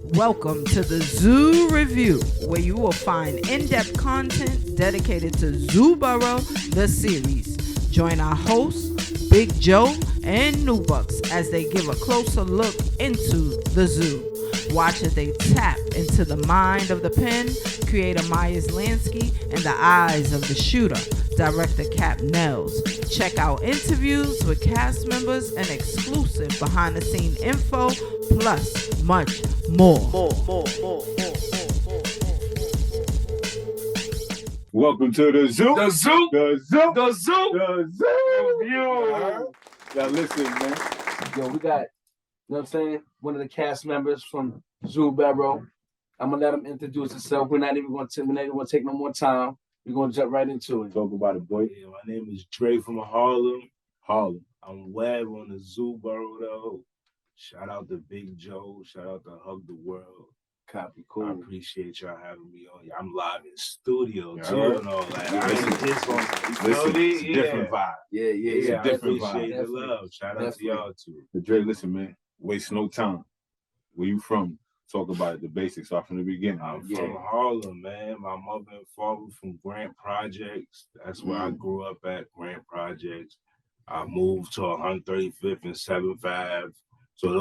Welcome to the Zoo Review, where you will find in-depth content dedicated to Zoo Boro, the series. Join our hosts, Big Joe and Newbucks, as they give a closer look into the zoo. Watch as they tap into the mind of the pen, creator Myers Lansky, and the eyes of the shooter, director Nels. Check out interviews with cast members and exclusive behind-the-scene info, plus much more. Welcome to the zoo. The zoo. The zoo. The zoo. The zoo. Review. Now listen, man. Yo, we got, you know what I'm saying, one of the cast members from Zoo Boro. I'm gonna let him introduce himself. We're not even gonna take no more time. We're gonna jump right into it. Talk about it, boy. Yeah, my name is Dre from Harlem. Harlem. I'm Web on the Zoo Boro though. Shout out to Big Joe. Shout out to Hug the World. Copy, I cool. appreciate y'all having me on. I'm live in studio Yeah, too and all that. I ain't just on Listen, it's a different vibe. Yeah, Yeah, I different appreciate vibe. the love. Shout out to y'all too. But Dre, listen, man. Waste no time. Where you from? Talk about it, the basics. Start from the beginning. I'm from Harlem, man. My mother and father from Grant Projects. That's where I grew up at, Grant Projects. I moved to 135th and 7th Ave. So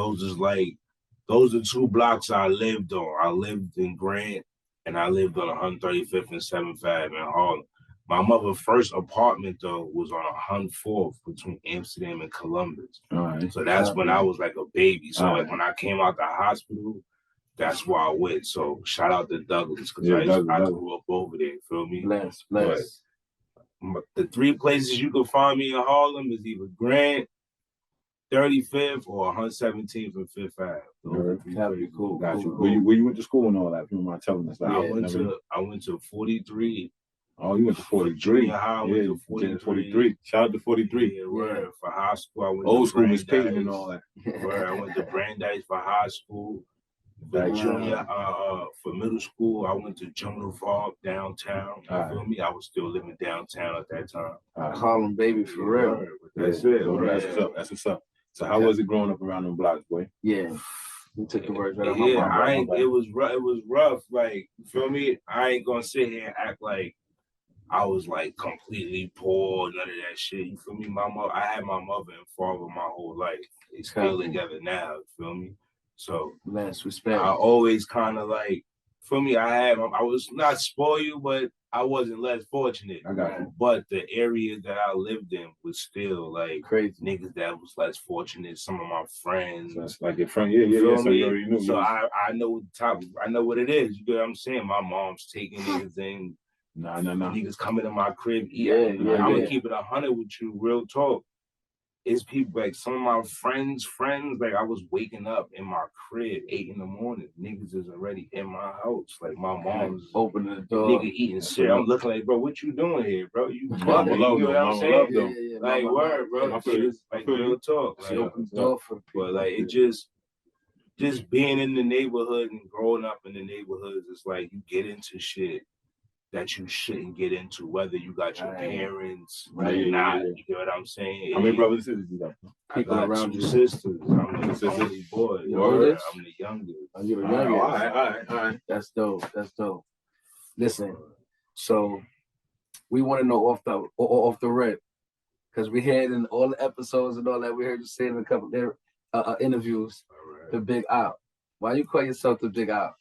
those are two blocks I lived on. I lived in Grant and I lived on 135th and 7th Ave in Harlem. My mother's first apartment though was on 104th between Amsterdam and Columbus. All right. So that's when I was like a baby. So All like right. when I came out the hospital, that's where I went. So shout out to Douglas because Yeah, I Douglas. grew up over there. You feel me? Bless. The three places you can find me in Harlem is either Grant, 35th, or 117th and 5th Ave. Those are the three places. Cool. Got you. Where you went to school and all that? If you don't mind telling us that. I went to 43. Oh, you went to 43. Junior high, I went to 43. Shout out to 43. Yeah, word. For high school, I went Old to school Miss Peyton Brandeis. and all that. Word. I went to Brandeis for high school. For Right. junior, for middle school, I went to Jonah Farm downtown. You feel me? I was still living downtown at that time. Harlem baby, for real. Word. That's it. That's what's up. That's what's up. So how was it growing up around them blocks, boy? Yeah. You took the words right out my mouth. It was rough. Like, you feel me? I ain't gonna sit here and act like I was like completely poor, none of that shit. You feel me? I had my mother and father my whole life. They still together now, you feel me? So Lance, respect. I always kind of like, for me, I was not spoiled, but I wasn't less fortunate. I got you. But the area that I lived in was still like Crazy. niggas that was less fortunate. Some of my friends. So it's like your friend, yeah. You feel So me? you already knew. So I know I know what it is. You know what I'm saying? My mom's taking niggas in. Nah. Niggas coming to my crib. Yeah. I'm gonna keep it 100 with you, real talk. It's people like some of my friends, like I was waking up in my crib 8 in the morning. Niggas is already in my house. Like my mom's opening the door. Nigga eating shit. I'm looking like, bro, what you doing here, bro? You Mama fucking, love you know them. what I'm Mama saying? love them. Yeah. Like, word, bro. I feel you. It's like real talk. She Like, opened the door for people. but like it just being in the neighborhood and growing up in the neighborhoods, it's like you get into shit that you shouldn't get into, whether you got your parents or not. You know what I'm saying? How many brothers and sisters you got? I got two sisters. I'm the only boy. Oldest? I'm the youngest. Oh, you're the youngest. All right. That's dope. Listen, so we want to know off the rip, because we had in all the episodes and all that, we heard you say in a couple of interviews, the Big Op. Why you call yourself the Big Op?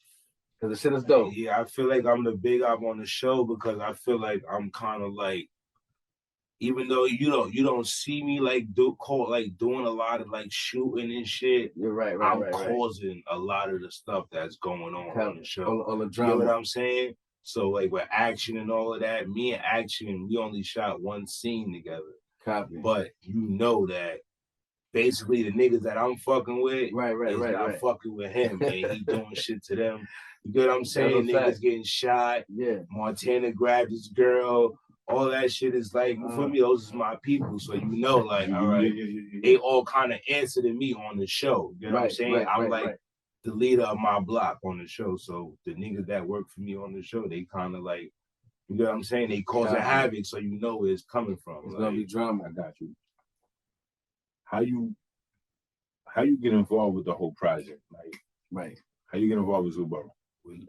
Because the shit is dope. Yeah, I feel like I'm the big op on the show because I feel like I'm kind of like, even though you don't see me like doing a lot of like shooting and shit. You're right. I'm causing a lot of the stuff that's going on the show. All the drama. You know what I'm saying? So like with action and all of that, me and Action, we only shot one scene together. Copy. But you know that basically the niggas that I'm fucking with, Right. not fucking with him, and he doing shit to them. You get what I'm saying? Niggas getting shot. Yeah. Montana grabbed his girl. All that shit is like, you feel me? Those is my people. So you know, like, all right, they all kind of answer to me on the show. You know what I'm saying? I'm like the leader of my block on the show. So the niggas that work for me on the show, they kind of like, you know what I'm saying? They causing havoc, so you know where it's coming from. It's gonna be drama. I got you. How you get involved with the whole project? Like, right. How you get involved with Zoo Boro?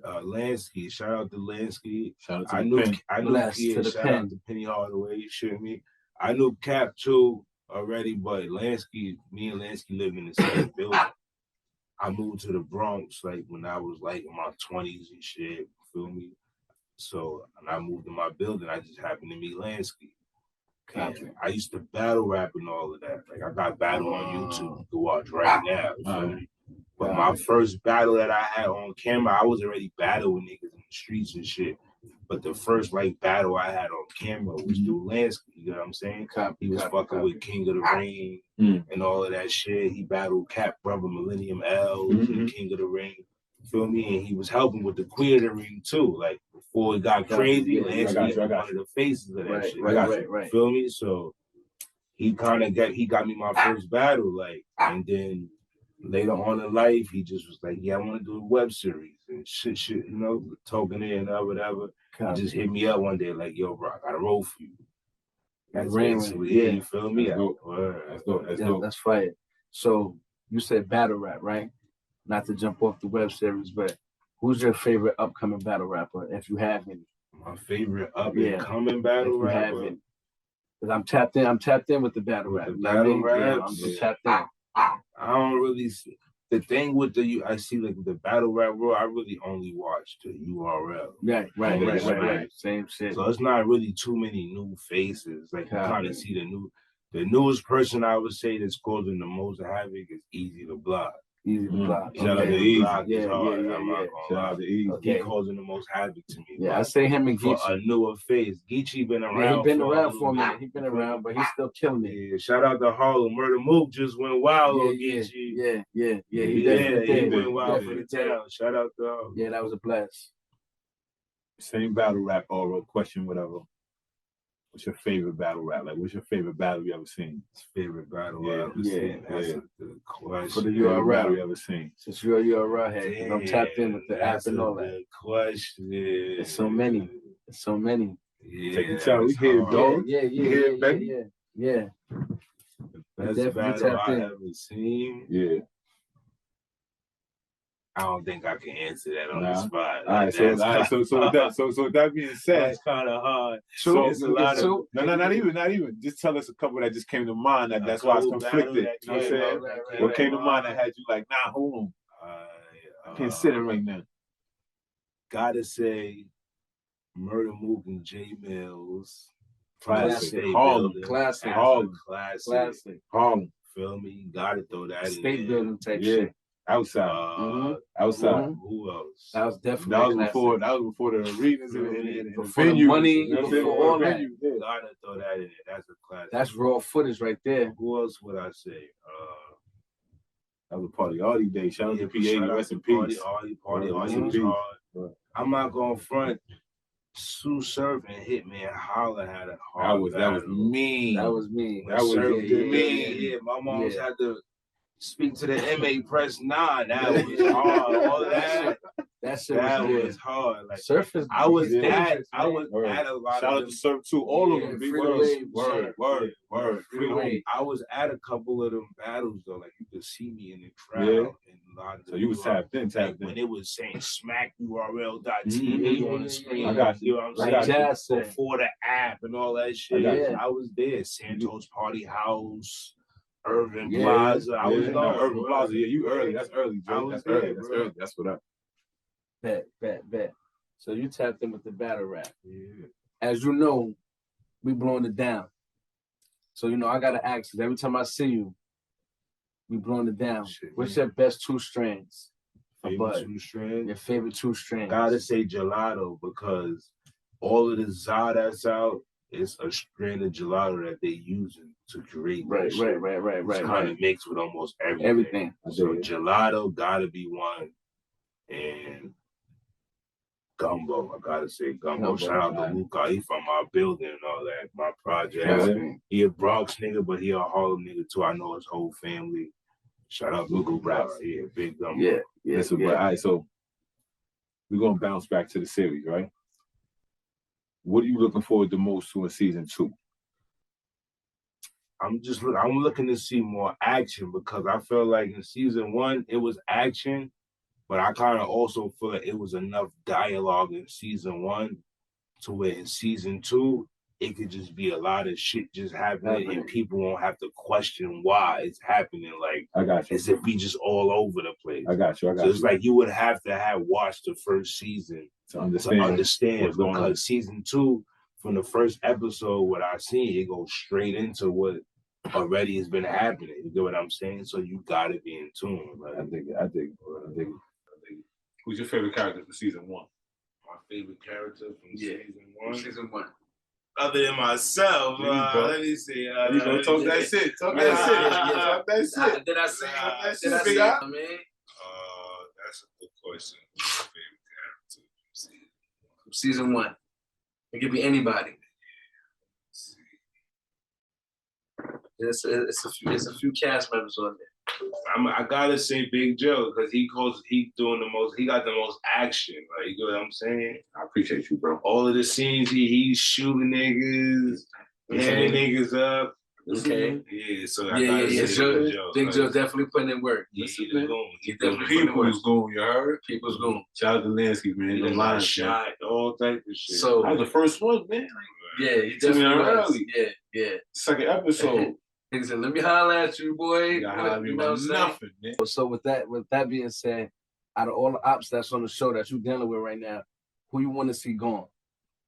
Lansky, shout out to Lansky. Shout out to I the knew pen. Kia, shout out to Penny Hardaway, you shit me. I knew Cap too already, but Lansky, me and Lansky lived in the same building. I moved to the Bronx like when I was like in my 20s and shit, feel me? So when I moved to my building, I just happened to meet Lansky. And I used to battle rap and all of that. Like I got battle on YouTube to watch right now. Feel me? But my first battle that I had on camera, I was already battling niggas in the streets and shit. But the first like battle I had on camera was through Lansky. You know what I'm saying? He was fucking with King of the Ring and all of that shit. He battled Cap Brother Millennium L and King of the Ring. Feel me? And he was helping with the Queen of the Ring too. Like before it got crazy, Lansky was one of the faces of that shit. Right. Feel me? So he got me my first battle, like, and then later on in life, he just was like, yeah, I want to do a web series and shit, you know, talking in and whatever. He just hit me up one day like, yo, bro, I got a role for you. That's basically you feel me? That's fire. So you said battle rap, right? Not to jump off the web series, but who's your favorite upcoming battle rapper, if you have any? My favorite upcoming battle rapper? Because I'm tapped in with the battle rap. Yeah, I'm tapped in. I don't really see the thing with I see like the battle rap world. I really only watch the URL. Right. Same shit. So it's not really too many new faces. Like you kind of see the newest person I would say that's causing the most havoc is Easy to Block. Shout out to Easy. Shout out to Easy. He causing the most havoc to me. Yeah, I say him and Geechee. For a newer face. Geechee been around. Yeah, he been around for a minute. He been around, but he's still killing it. Yeah, shout out to Harlem. Murder Mook just went wild on Geechee. Yeah. He went wild for the town. Shout out to Harlem. Yeah, that was a blast. Same battle rap or question, whatever. What's your favorite battle rap? Like, what's your favorite battle you ever seen? Favorite battle I ever seen? That's a good question. For the URL battle you ever seen? Since you're a URL head, I'm tapped in with the app and all that. Question. It's so many. Yeah, take your time. We hear it, dog. Yeah, baby. Yeah. Best battle I ever seen. Yeah. I don't think I can answer that on the spot. All right, so with that being said, that's kind of hard. So it's a lot of not even. Just tell us a couple that just came to mind. That's why it's conflicted. You know what I'm saying? What came to mind that had you like, nah, hold on. I can't sit it right now. Gotta say, Murder Mook and J Mills. Classic. Feel me? Gotta throw that in. State building type shit. Outside. Who else? That was definitely before the arenas and the venue. Money, before all that. Gotta throw that in. That's a classic. That's raw footage right there. Who else would I say? That was a party all these days. Shout out to PA, rest in peace. Party, hard. I'm not gonna front. Sue Surf and Hitman Holla had a hard. That was mean. That was mean. Yeah, my mom's had to speak to the MA press 9. That was hard. All of that. That was hard. Like Surf is. I was at a lot. Shout out to Surf too. All of them. Big word. I was at a couple of them battles though. Like you could see me in the crowd. And a lot of so you was tapped in. When it was saying smack URL.TV on the screen. I got you. Before the app and all that shit. I was there. Santos Party House. Irving Plaza. I was in Irving Plaza. Yeah, you early. That's early, Joe. That's early. That's what up. Bet. So you tapped in with the battle rap. Yeah. As you know, we blowing it down. So I gotta ask, because every time I see you, we blowing it down. What's your best 2 strands? Your favorite 2 strands? Gotta say gelato, because all of the za that's out, it's a strand of gelato that they using to create. Right. It's kind of mixed with almost everything. So gelato gotta be one, and gumbo. I gotta say gumbo. Shout out to Luca. He from my building and all that. My project. He a Bronx nigga, but he a Harlem nigga too. I know his whole family. Shout out to Luca. Yeah, big gumbo. Yeah. All right, so we're gonna bounce back to the series, right? What are you looking forward to most to in season 2? I'm looking to see more action, because I feel like in season 1 it was action, But I kind of also feel like it was enough dialogue in season 1 to where in season 2, it could just be a lot of shit just happening and people won't have to question why it's happening. Like, I got you. As if we just all over the place. I got you. So it's like you would have to have watched the first season to understand because season 2, from the first episode, what I seen, it goes straight into what already has been happening. You get what I'm saying? So you gotta be in tune. Like, I dig it. Who's your favorite character for season 1? My favorite character from season 1? Season 1. Other than myself, let me see. You gonna talk that shit. Talk that shit. Talk that shit. Did I say that's a good question. My favorite character from season 1. It could be anybody. It's a few cast members on there. I gotta say Big Joe because he got the most action. Like, you know what I'm saying? I appreciate you, bro. All of the scenes he's shooting niggas, tearing niggas up. Okay. Yeah, so yeah. Joe, Big Joe definitely putting in work. He definitely People's goon, you heard? People's goon. Shout out to Lansky, man. He line shot, all type of shit. So that was the first one, man. Yeah, he definitely was. Early. Yeah. Second episode. He said, "Let me holler at you, boy." You know nothing, man. So with that being said, out of all the ops that's on the show that you're dealing with right now, who you want to see gone?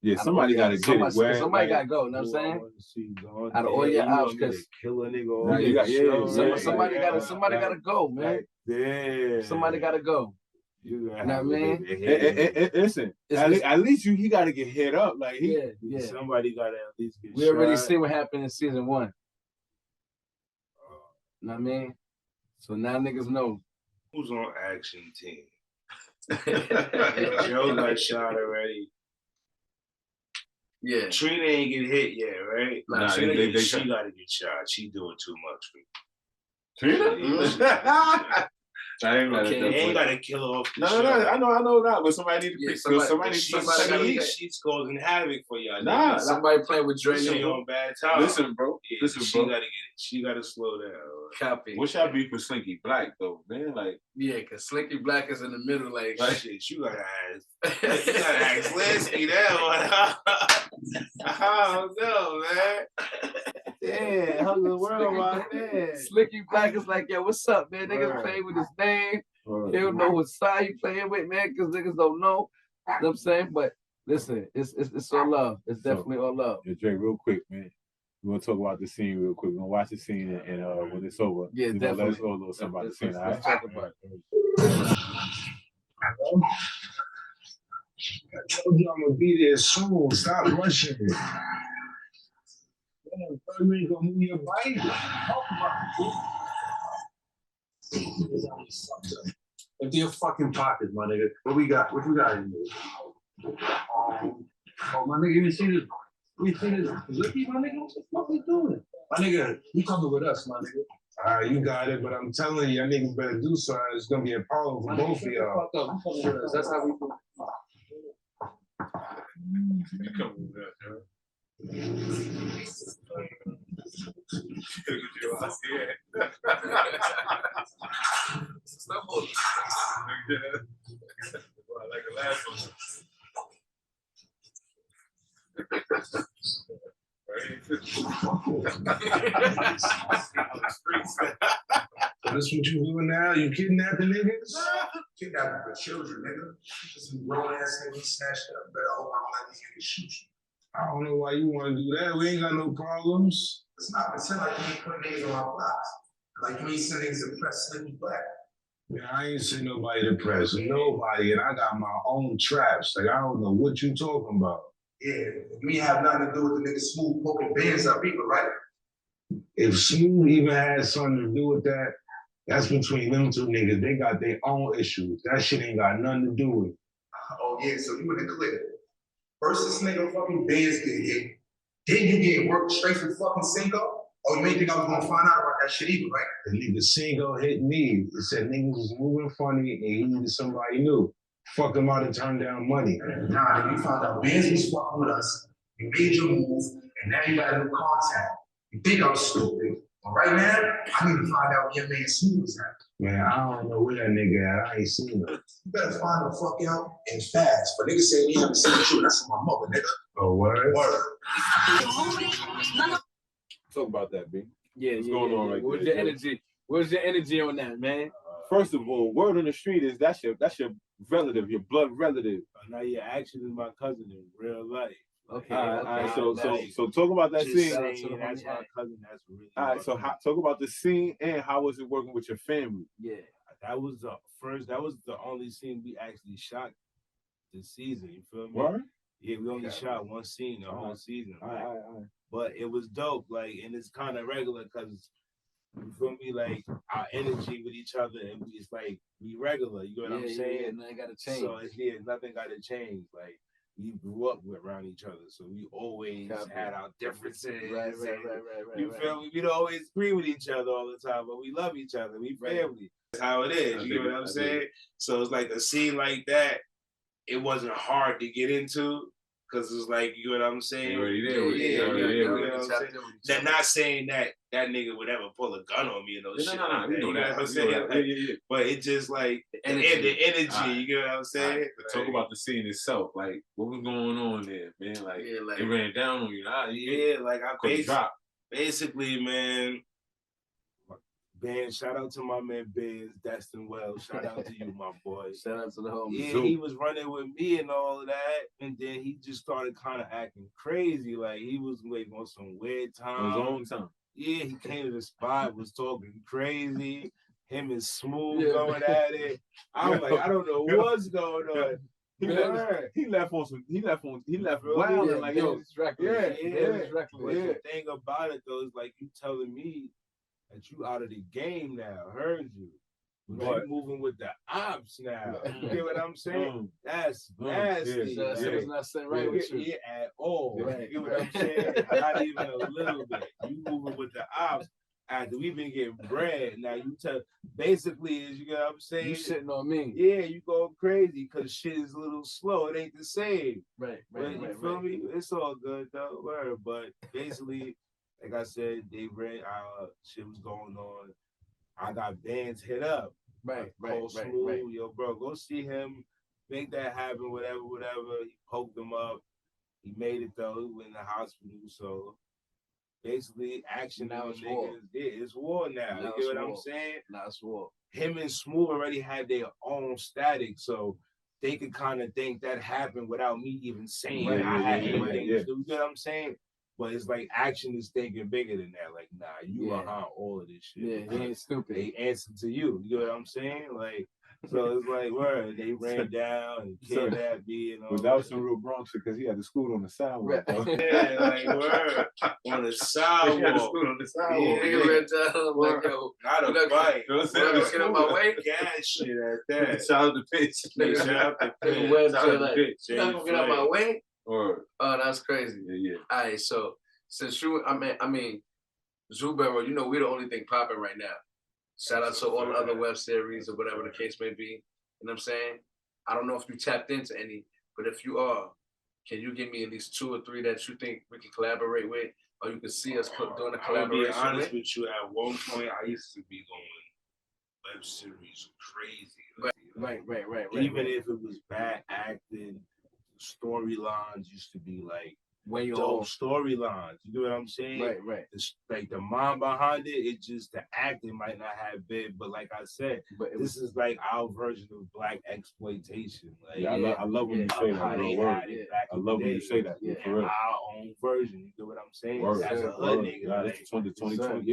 Yeah, somebody got to get it. Somebody got to go. You know what I'm saying? Out of all your ops, because kill a nigga. Somebody got to go, man. Yeah. Somebody got to go. You know what I mean? Listen, at least he got to get hit up. Like somebody got to at least get. We already see what happened in season 1. You know what I mean? So now niggas know. Who's on action team? Joe got shot already. Yeah. Trina ain't get hit yet, right? Nah, she gotta get shot. She doing too much for me. Trina? I ain't okay. They ain't gotta kill her off. No, I know that, but somebody need to fix. Somebody she's causing havoc for y'all. Nah, somebody playing with Dre. She on bad time. Listen, bro. Yeah, she gotta get it. She gotta slow down. Copy. What's y'all beef with Slinky Black though, man? Like, yeah, cause Slinky Black is in the middle, like shit. You gotta ask Lansky that one. I don't know, man. Yeah, how's the world, my man? Slinky Black is like, yo, what's up, man? Niggas playing with his name. They don't know what side he playing with, man, because niggas don't know. You know what I'm saying? But listen, it's all love. It's definitely all love. Yeah, Dre, real quick, man. We're gonna talk about the scene real quick. We're gonna watch the scene and when it's over, definitely. Let us know a little something about the scene. Let's talk about it. I told you I'm gonna be there soon. Stop rushing me. You ain't gonna move your bike. Talk about it. If they're fucking pockets, my nigga. What we got? What you got in there? Oh, my nigga, you see this? You see this? Licky, my nigga, what the fuck we doing? My nigga, you coming with us, my nigga. You got it, but I'm telling you, y'all niggas better do something. It's gonna be a problem for both of y'all. You coming with us. That's how we do. you coming with us, yo. Like the last one. So this what you doing now? You kidnapping niggas? Kidnapping for children, nigga. Some grown ass niggas snatched up. Better hope I don't let these niggas shoot you. I don't know why you want to do that. We ain't got no problems. It's not pretend like you ain't put niggas on our blocks. Like you ain't sending niggas to press Slinky Black. Man, I ain't send nobody to press. Nobody. And I got my own traps. Like, I don't know what you talking about. Yeah, you ain't have nothing to do with the nigga Smooth poking bands up either, right? If Smooth even has something to do with that, that's between them two niggas. They got their own issues. That shit ain't got nothing to do with it. Oh, yeah, so you in the clear. First this nigga fucking bands get hit. Then you get worked straight from fucking Cinco? Oh, you ain't think I was gonna find out about that shit either, right? The nigga Cinco hit me. It said niggas was moving funny and he needed somebody new. Fuck him out and turn down money. Nah, you found out bands was fucking with us. You made your move, and now you got a new contact. You think I'm stupid. Right now, I need to find out where your man Snoop is at. Man, I don't know where that nigga at. I ain't seen him. You better find the fuck out and fast. But niggas saying you haven't seen you. That's my mother, nigga. Oh, word? Word. Talk about that, B. Yeah, What's going on right Where's there? your energy? Where's your energy on that, man? First of all, word on the street is that's your relative, your blood relative. Now your action is my cousin in real life. Okay. All right. Nice. So talk about that Just scene. saying, that's my cousin. That's really. All right. So talk about the scene and how was it working with your family? Yeah. That was the first. That was the only scene we actually shot this season. You feel me? Word? Yeah, we only shot one scene the whole season. All right. But it was dope. Like, and it's kind of regular because you feel me? Like our energy with each other, and it's like we regular. You know what I'm saying? Yeah, nothing got to change. So nothing got to change. Like we grew up around each other, so we always had our differences. Right. You feel me? We don't always agree with each other all the time, but we love each other. We family. That's how it is. You know what I'm saying? So it's like a scene like that. It wasn't hard to get into. Cause it's like, you know what I'm saying? You already there. You know what I'm saying? They're Not saying that nigga would ever pull a gun on me and shit. No, we know you know that. what I'm saying? Yeah. But it just like the energy, you know what I'm saying? Right. Talk about the scene itself. Like, what was going on there, man? Like, it ran down on you. Like I basically, man. Ben, shout out to my man Ben, Destin Wells. Shout out to you, my boy. Shout out to the homies. Yeah, he was running with me and all of that, and then he just started kind of acting crazy. Like he was like on some weird time. His own time. Yeah, he came to the spot, was talking crazy. Him and Smooth going at it. I'm like, I don't know what's going on. He left wild and like, yo, But the thing about it though is like you telling me that you out of the game now. Heard you. But you moving with the ops now. You get what I'm saying? That's nasty. So it's not sitting right with you. Yeah, at all. Right. You get what I'm saying? Not even a little bit. You moving with the ops after we've been getting bread. Now you tell basically is you get what I'm saying? You sitting on me. Yeah, you go crazy because shit is a little slow. It ain't the same. Right. You feel me? It's all good though. But basically, like I said, they ran shit was going on. I got bands hit up. Right. Yo, bro, go see him. Make that happen, whatever. He poked him up. He made it though. He went in the hospital. So basically, action now is war. Yeah, it's war now. You get what I'm saying? Now it's war. Him and Smooth already had their own static, so they could kind of think that happened without me even saying I had anything to do. You get what I'm saying? But it's like action is thinking bigger than that. Like, nah, you behind all of this shit. Yeah, he ain't stupid. They answer to you. You know what I'm saying? Like, so it's like, word, they ran down and kidnapped me and all that was some real Bronx shit because he had the school on the sidewalk. Yeah, like, word, on the sidewalk. He had the school on the sidewalk. He ran down, like, yo, not a bike. Get out my way. Gas shit at that. Shout out to Pitch. Shout out to Pitch. You're not gonna get out my way? Or that's crazy. Yeah. All right, so since you, I mean, Boro, you know, we're the only thing popping right now. Shout out to all the other web series or whatever the case may be. You know what I'm saying? I don't know if you tapped into any, but if you are, can you give me at least 2 or 3 that you think we can collaborate with, or you can see us doing a collaboration? I'll be honest with you. At one point, I used to be going web series crazy. Right. Even if it was bad acting, storylines used to be like way dope storylines. You know what I'm saying? Right. Like the mind behind it just the acting might not have been, but like I said, this is like our version of black exploitation. Like, I love when you say that. I love when you say that. For real. Our own version. You know what I'm saying? As a hood nigga. Like, 2020.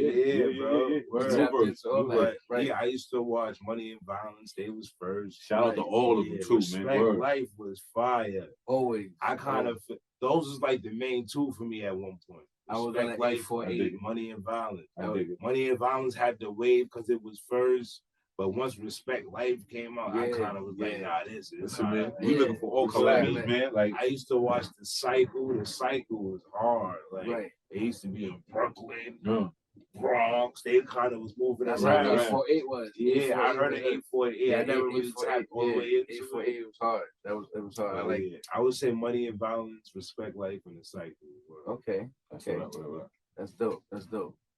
Yeah, I used to watch Money and Violence. They was first. Shout out to all of them too, man. Life was fire. Always. I kind of those was like the main 2 for me at one point. I was on like A.K.A. Money and Violence. Money and Violence had the wave because it was first, but once Respect Life came out, I kind of was like, nah, this is man. We looking for all collabs, man. Like I used to watch The Cycle. The Cycle was hard. Like it used to be in Brooklyn. Bronx, they kind of was moving around. That's how 848 was. Yeah, I heard of 848. I never really tapped all the way into 848 was hard. It was hard. I like it. I would say Money and Violence, Respect Life, and The Cycle. Okay. That's dope.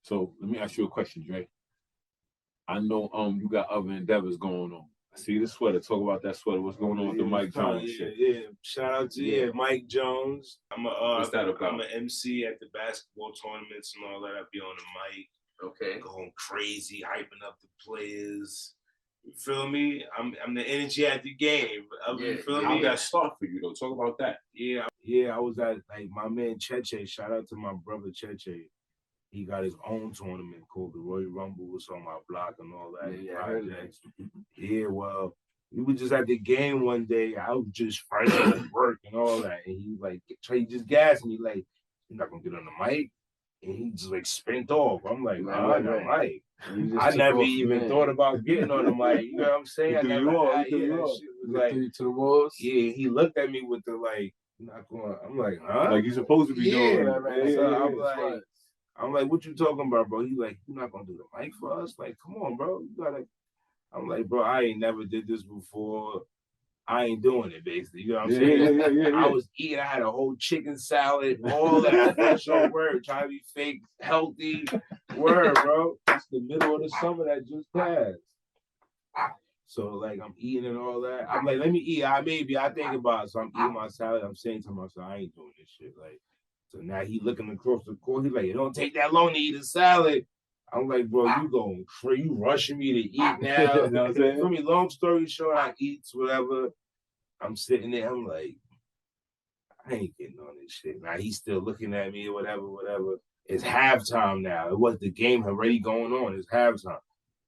So let me ask you a question, Dre. I know you got other endeavors going on. I see the sweater. Talk about that sweater. What's going on with the Mike Jones shit? Yeah. Shout out to Mike Jones. What's that about? I'm an MC at the basketball tournaments and all that. I be on the mic. Okay. Going crazy, hyping up the players. You feel me? I'm the energy at the game. You feel How me? that start for you though? Talk about that. Yeah, I was at like my man Cheche. Shout out to my brother Cheche. He got his own tournament called the Royal Rumble. Was on my block and all that. I heard that. Yeah, well, we were just at the game one day. I was just fresh at work and all that, and he like Trey just gassed me like, "You're not gonna get on the mic," and he just like spent off. I'm like, Right. I never even thought about getting on the mic. You know what I'm saying? He threw you off. He threw you off. Like, threw you to the walls. yeah, he looked at me with the like, not going. I'm like, huh? Like you're supposed to be doing. So I'm like, what you talking about, bro? He like, you're not gonna do the mic for us? Like, come on, bro. You gotta. I'm like, bro, I ain't never did this before. I ain't doing it, basically. You know what I'm saying? Yeah. I was eating. I had a whole chicken salad, all that fresh on word, trying to be fake, healthy. Word, bro. It's the middle of the summer that just passed. So, like, I'm eating and all that. I'm like, let me eat. I think about it. So I'm eating my salad. I'm saying to myself, I ain't doing this shit. Like, so now he looking across the court. He's like, it don't take that long to eat a salad. I'm like, bro, you going crazy. You rushing me to eat now. You know what I'm saying? For me, long story short, I eat whatever. I'm sitting there. I'm like, I ain't getting on this shit. Now he's still looking at me or whatever. It's halftime now. It was the game already going on. It's halftime.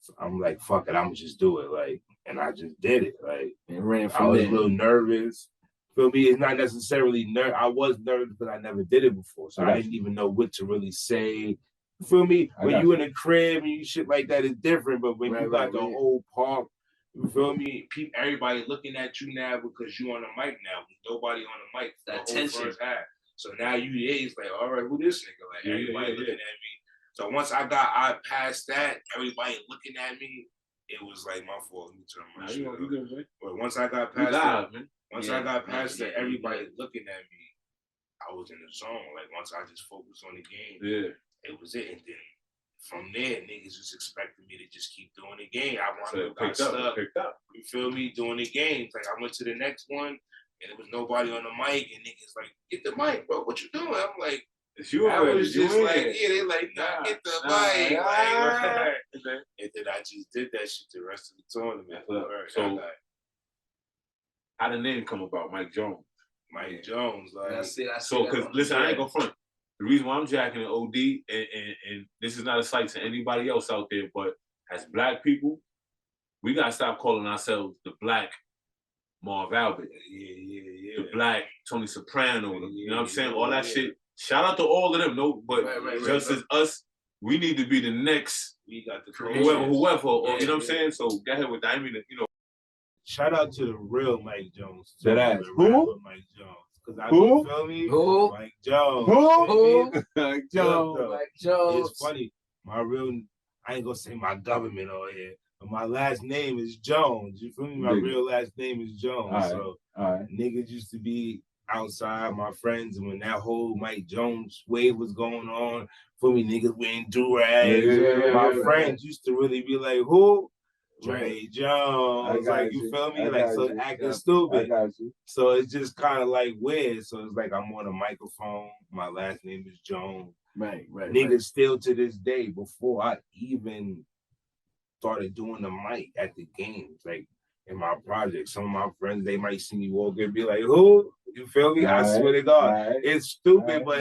So I'm like, fuck it. I'm just do it. Like, and I just did it. Like, And ran from I was there. a little nervous. For me, it's not necessarily nerve. I was nervous because I never did it before. So I didn't even know what to really say. You feel me? When you in a crib and you shit like that, it's different. But when you got the whole park, you feel me? Everybody looking at you now because you on the mic now. Nobody on the mic. That the whole tension. First half. So now it's like, all right, who this nigga? Like everybody looking at me. So once I passed that, everybody looking at me, it was like my fault. Let me turn my shit up. But once I got past that, I got past that, everybody looking at me, I was in the zone. Like once I just focused on the game, it was it. And then from there, niggas was expecting me to just keep doing the game. I wanted to pick up. You feel me? Doing the games. Like I went to the next one, and there was nobody on the mic, and niggas like, get the mic, bro. What you doing? I'm like, I was just like, they like, nah, get the mic. And then I just did that shit the rest of the tournament. So, how the name come about, Mike Jones? Mike Jones, like. So, because listen, I ain't gonna front. The reason why I'm jacking the OD, and this is not a slight to anybody else out there, but as Black people, we gotta stop calling ourselves the Black Marv Albert, the Black Tony Soprano. You know what I'm saying? All that shit. Shout out to all of them, just as us, we need to be the next. We got the whoever. Or, you know what I'm saying? So go ahead with that. I mean, shout out to the real Mike Jones. That ass. Who? Mike Jones. Who? Feel me? Who? Mike Jones. Who? Mike Jones. Mike Jones. It's funny. I ain't gonna say my government on here, but my last name is Jones. You feel me? My real last name is Jones. So niggas used to be outside, my friends, and when that whole Mike Jones wave was going on, for me, niggas wearing do-rags. My friends used to really be like, who? Dre Jones, like you feel me? Like so acting stupid. So it's just kind of like weird. So it's like I'm on a microphone. My last name is Jones. Right. Niggas still to this day, before I even started doing the mic at the games, like in my project, some of my friends, they might see me walk and be like, who? You feel me? I swear to God. It's stupid, but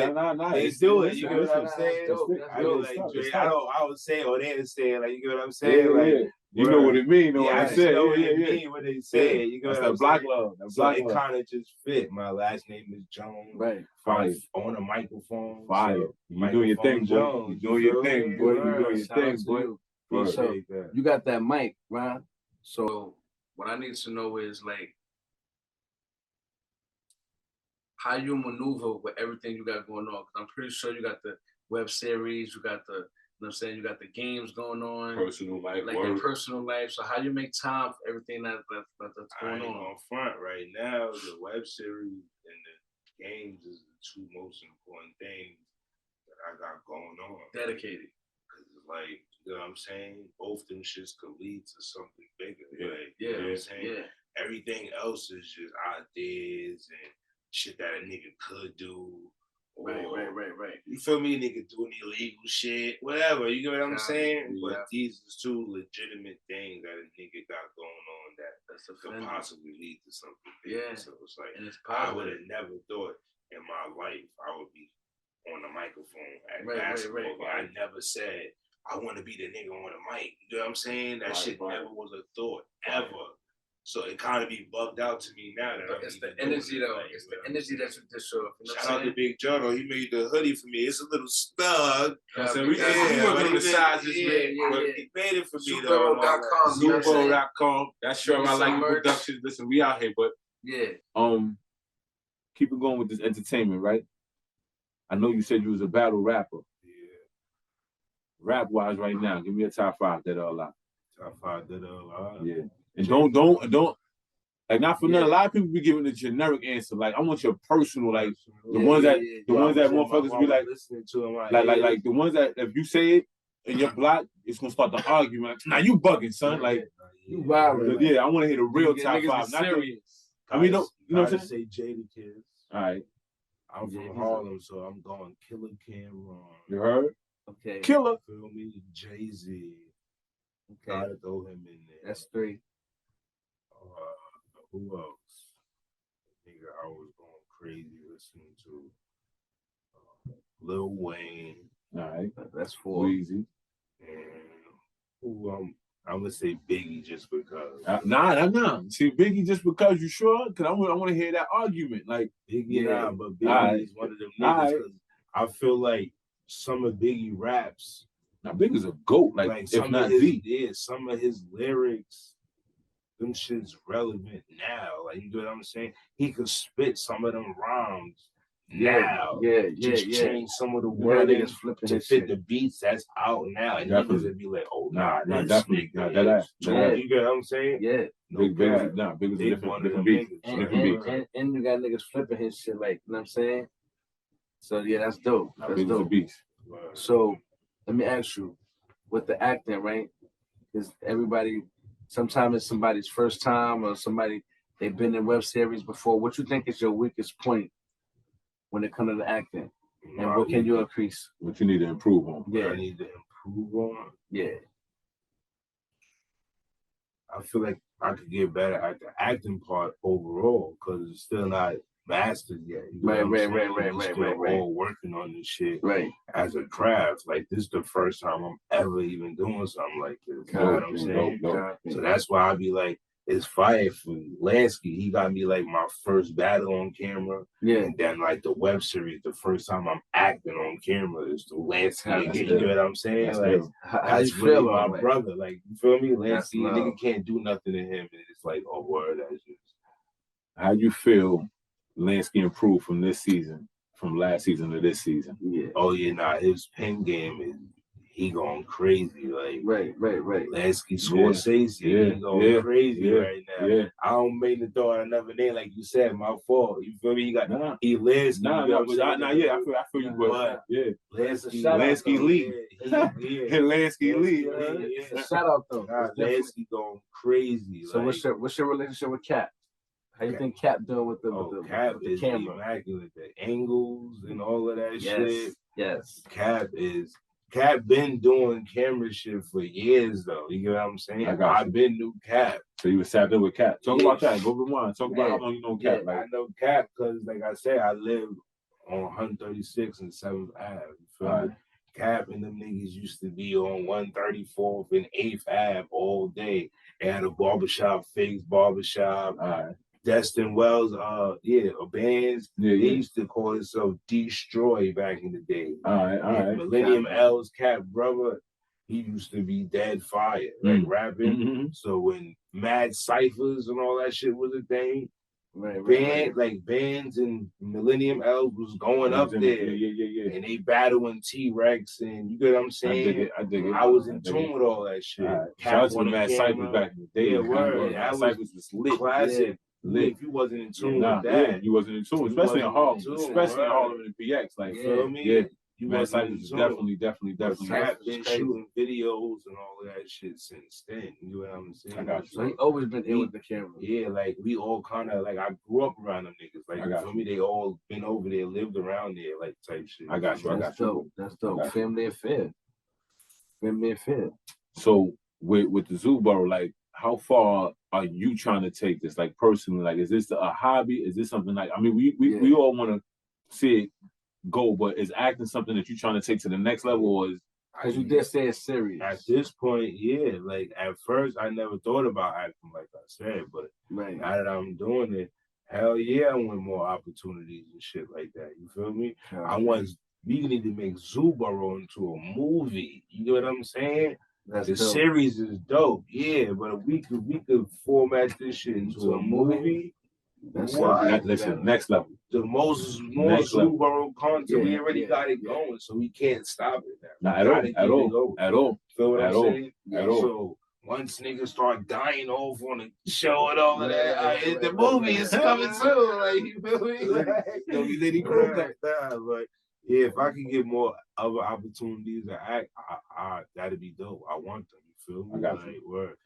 they do it. You get what I'm saying? I be like, Dre, I would say, or they would say, like, you get what I'm saying? Like, you know what it mean, I just know what it mean when they say it. You know what I'm Black saying? love. So it kind of just fit. My last name is Jones. Right. Fire. On a microphone. Fire. So You doing your thing, boy. You doing your thing, boy. You doing your thing, boy. So you got that mic, right? So what I need to know is like how you maneuver with everything you got going on. Cause I'm pretty sure you got the web series, you got the, you know what I'm saying, you got the games going on, personal life, like your personal life. So how you make time for everything that's going on? On front right now, the web series and the games is the two most important things that I got going on. Dedicated. like, you know what I'm saying? Both them shits could lead to something bigger. Yeah. Like, you know what I'm saying? Yeah. Everything else is just ideas and shit that a nigga could do. Right. You feel me? Nigga doing illegal shit, whatever. You get what I'm saying? Yeah. But these are two legitimate things that a nigga got going on that could possibly lead to something big. Yeah. So it's like, and it's I would have never thought in my life I would be on the microphone at basketball. I never said I want to be the nigga on the mic. You know what I'm saying? That shit never was a thought ever. So it kind of be bugged out to me now that it's the energy though. Like, it's the energy that you just show. Shout out to Big Joe though. He made the hoodie for me. It's a little snug. We working on the sizes, man. But he made it for me though. Boro.com. That's sure I like the production. Listen, we out here, but keep it going with this entertainment, right? I know you said you was a battle rapper. Yeah. Rap wise, right now, give me a top 5 that are alive. Top 5 that are alive. Yeah. And don't like, not for nothing. A lot of people be giving a generic answer. Like, I want your personal, like the ones that motherfuckers be like listening to him, like the ones that if you say it in your block, it's gonna start the argument. Nah, you bugging, son. Like you wild. Yeah, I want to hear the real top 5. Not serious. I mean, you know what I'm saying? Say Jada Kids. All right. I'm from Harlem, so I'm going Killer Cameron. You heard? Okay. Killer. Feel me? Jay-Z. Okay. Gotta throw him in there. That's 3. Who else? Nigga, I was going crazy listening to Lil Wayne. All right. That's 4. Easy. And who I'm gonna say Biggie just because. Nah. See, Biggie just because, you sure? Because I want to hear that argument. Like Biggie, but Biggie is one of them niggas because I feel like some of Biggie raps. Now Biggie's a GOAT. Like if not the. Some of his lyrics. Them shit's relevant now. Like, you know what I'm saying? He could spit some of them rhymes now. Just change some of the wording to fit the beats that's out now. And niggas would be like, oh, nah, definitely. You get what I'm saying? Yeah. Biggie's a different beat. And you got niggas flipping his shit, like, you know what I'm saying? So, yeah, that's dope. That's dope. A beast. So, let me ask you, with the acting, right? Is everybody... Sometimes it's somebody's first time or somebody they've been in web series before. What you think is your weakest point when it comes to the acting? And what can you increase? What you need to improve on? Yeah, I need to improve on. Yeah. I feel like I could get better at the acting part overall because it's still not mastered yet. Right. All working on this shit as a craft. Like, this is the first time I'm ever even doing something like this. You know what I'm saying? So that's why I be like, it's fire for Lansky. He got me like my first battle on camera. Yeah. And then like the web series, the first time I'm acting on camera is the Lansky. You know what I'm saying? Like, how you feel, my brother? Like, you feel me? Lansky, nigga can't do nothing to him. And it's like, oh, word, that's just. How you feel Lansky improved from last season to this season? Yeah. Oh yeah, nah, his pen game is he going crazy. Like right. Lansky Scorsese, he going crazy right now. Yeah. I don't make the thought another name, like you said, my fault. You feel me? He got he Lansky. I feel you, but Lansky Lee. Lansky Lee. Shout out though. Lansky going crazy. So what's your relationship with Cap? How you think Cap doing with the Cap with the is camera? Immaculate, the angles and all of that shit. Yes. Cap been doing camera shit for years though. You know what I'm saying? I've been new Cap. So you was tapped in with Cap. Talk about that. Go rewind. Talk about how long you know Cap. I know Cap because, like I said, I live on 136 and 7th Ave. You feel me? Cap and them niggas used to be on 134th and 8th Ave all day. They had a barbershop, Figs Barbershop. Destin Wells, bands. They used to call itself Destroy back in the day. All right. Millennium L's Cap brother, he used to be dead fire, like rapping. Mm-hmm. So when Mad Cyphers and all that shit was a thing, bands and Millennium L's was going up there. Yeah. And they battling T-Rex and you get what I'm saying? I dig it. I was in tune with all that shit. Shout out to Mad Cyphers back in the day. Mad Cyphers was lit. Classic. If you wasn't in tune with that, you wasn't in tune, especially in Harlem, and the PX. Like, feel me? You Man, wasn't like, in the zone. definitely. I've been shooting videos and all of that shit since then. You know what I'm saying? I got you. So he always been in with the camera. Yeah, like we all kind of like I grew up around them niggas. Like for me, they all been over there, lived around there, like type shit. I got you. That's dope. That's dope. Family affair. So with the Zoo Boro, like, how far are you trying to take this? Like personally, like, is this a hobby? Is this something like? I mean, we all want to see it go, but is acting something that you're trying to take to the next level, or is? Because you did say it's serious. At this point, yeah. Like at first, I never thought about acting, like I said, but now that I'm doing it, hell yeah, I want more opportunities and shit like that. You feel me? We need to make Zoo Boro into a movie. You know what I'm saying? The dope. Series is dope, yeah. But if we could format this shit into a movie. Listen, next level. The more Zoo Boro content, we already got it going, so we can't stop it now. At all. Feel what I'm saying? At all. So once niggas start dying off on the show and all of that, the movie is coming soon. Like, you feel me? Like, we let it grow back down. But yeah, if I can get more other opportunities to act, that'd be dope. I want them. Feel me?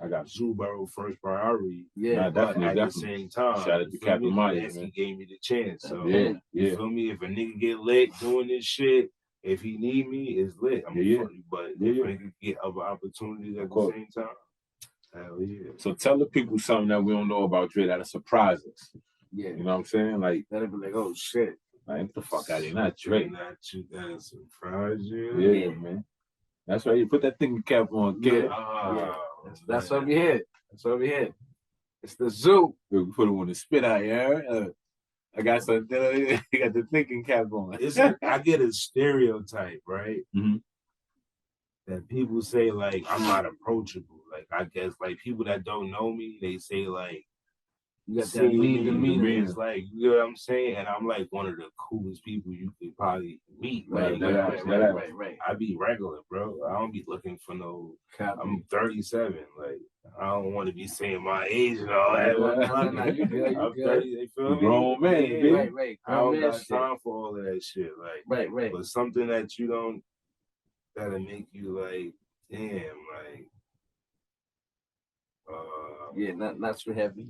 I got Zoo Boro first priority. Yeah, definitely. At the same time, shout out to CAPNELS, Lansky gave me the chance. So you feel me? If a nigga get lit doing this shit, if he need me, it's lit. I'm funny, but if a nigga get other opportunities at the same time, hell yeah. So tell the people something that we don't know about Dre that'll surprise us. Yeah, you know what I'm saying? Like that'll be like, oh shit, like, get the fuck out of here, not Dre. That'll surprise you. Yeah, man. That's right. You put that thinking cap on, kid. That's what we hit. That's what we hit. It's the Zoo. We put it on the spit out here. I got some. You got the thinking cap on. I get a stereotype, right? Mm-hmm. That people say like I'm not approachable. Like I guess like people that don't know me, they say like you got that mean demeanor. It's like, you know what I'm saying? And I'm like one of the coolest people you could probably meet. Right. I be regular, bro. I don't be looking for no. I'm 37. Like I don't want to be saying my age and all that. No, you good. I'm 30. They feel me? Grown man, right. I don't got time for all of that shit. Like, right. But something that you don't, that'll make you like, damn, like. Not too heavy.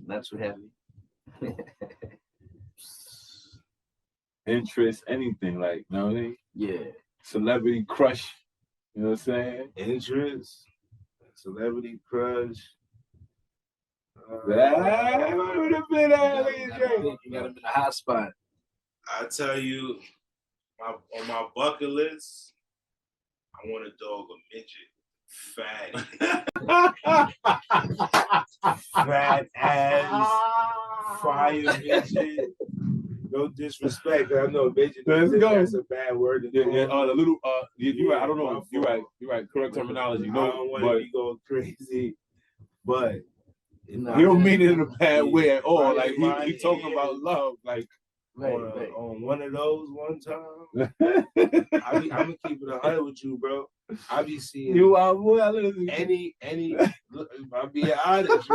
Interest, anything, like, you know what I mean? Yeah. Celebrity crush, you know what I'm saying? Interest, celebrity crush. You got him in a hot spot. I tell you, on my bucket list, I want a dog a midget. Fat ass, fire midget. No disrespect, I know midget. That's a bad word. The little you're right. I don't know. You're right. Correct terminology. No, I don't want to be going crazy, but he don't mean it in a bad way at all. Like he talking about love, like. On one of those one time, I'm gonna keep it 100 with you, bro. I be seeing you are boy. Any. Look, if I'm being honest,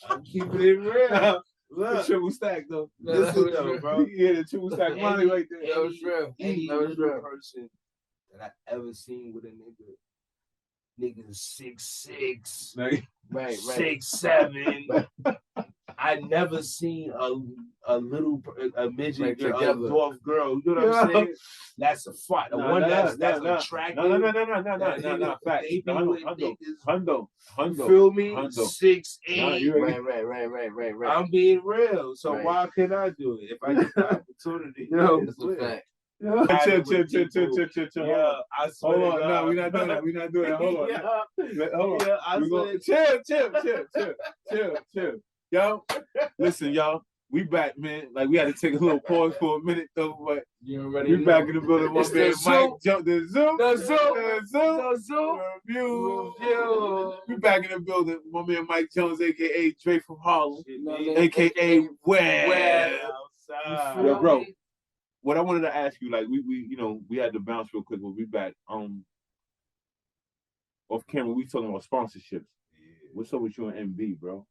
I'm keeping it real. Look, triple stack though. Listen though, bro. Yeah, the triple stack money right there. That was real. Any little person that I ever seen with a nigga 6'6", right, 6'7". I never seen a midget, a dwarf girl. You know what I'm saying? That's a fight. The one that's attractive. No. Fact. Hundo. Feel me? 6'8". Right. I'm being real. So why can't I do it if I get the opportunity? That's a fact. Chill. Yeah, I swear. Hold on, no, we're not doing that. Hold on. Chill. Yo, listen, y'all. We back, man. Like we had to take a little pause for a minute though, but we back in the building. My man Mike jumped the Zoom review. We back in the building. My man Mike Jones, A.K.A. Dre from Harlem, A.K.A. Web. Yo, bro. What I wanted to ask you, like we had to bounce real quick, but we back. Off camera, we talking about sponsorships. What's up with you and MB, bro?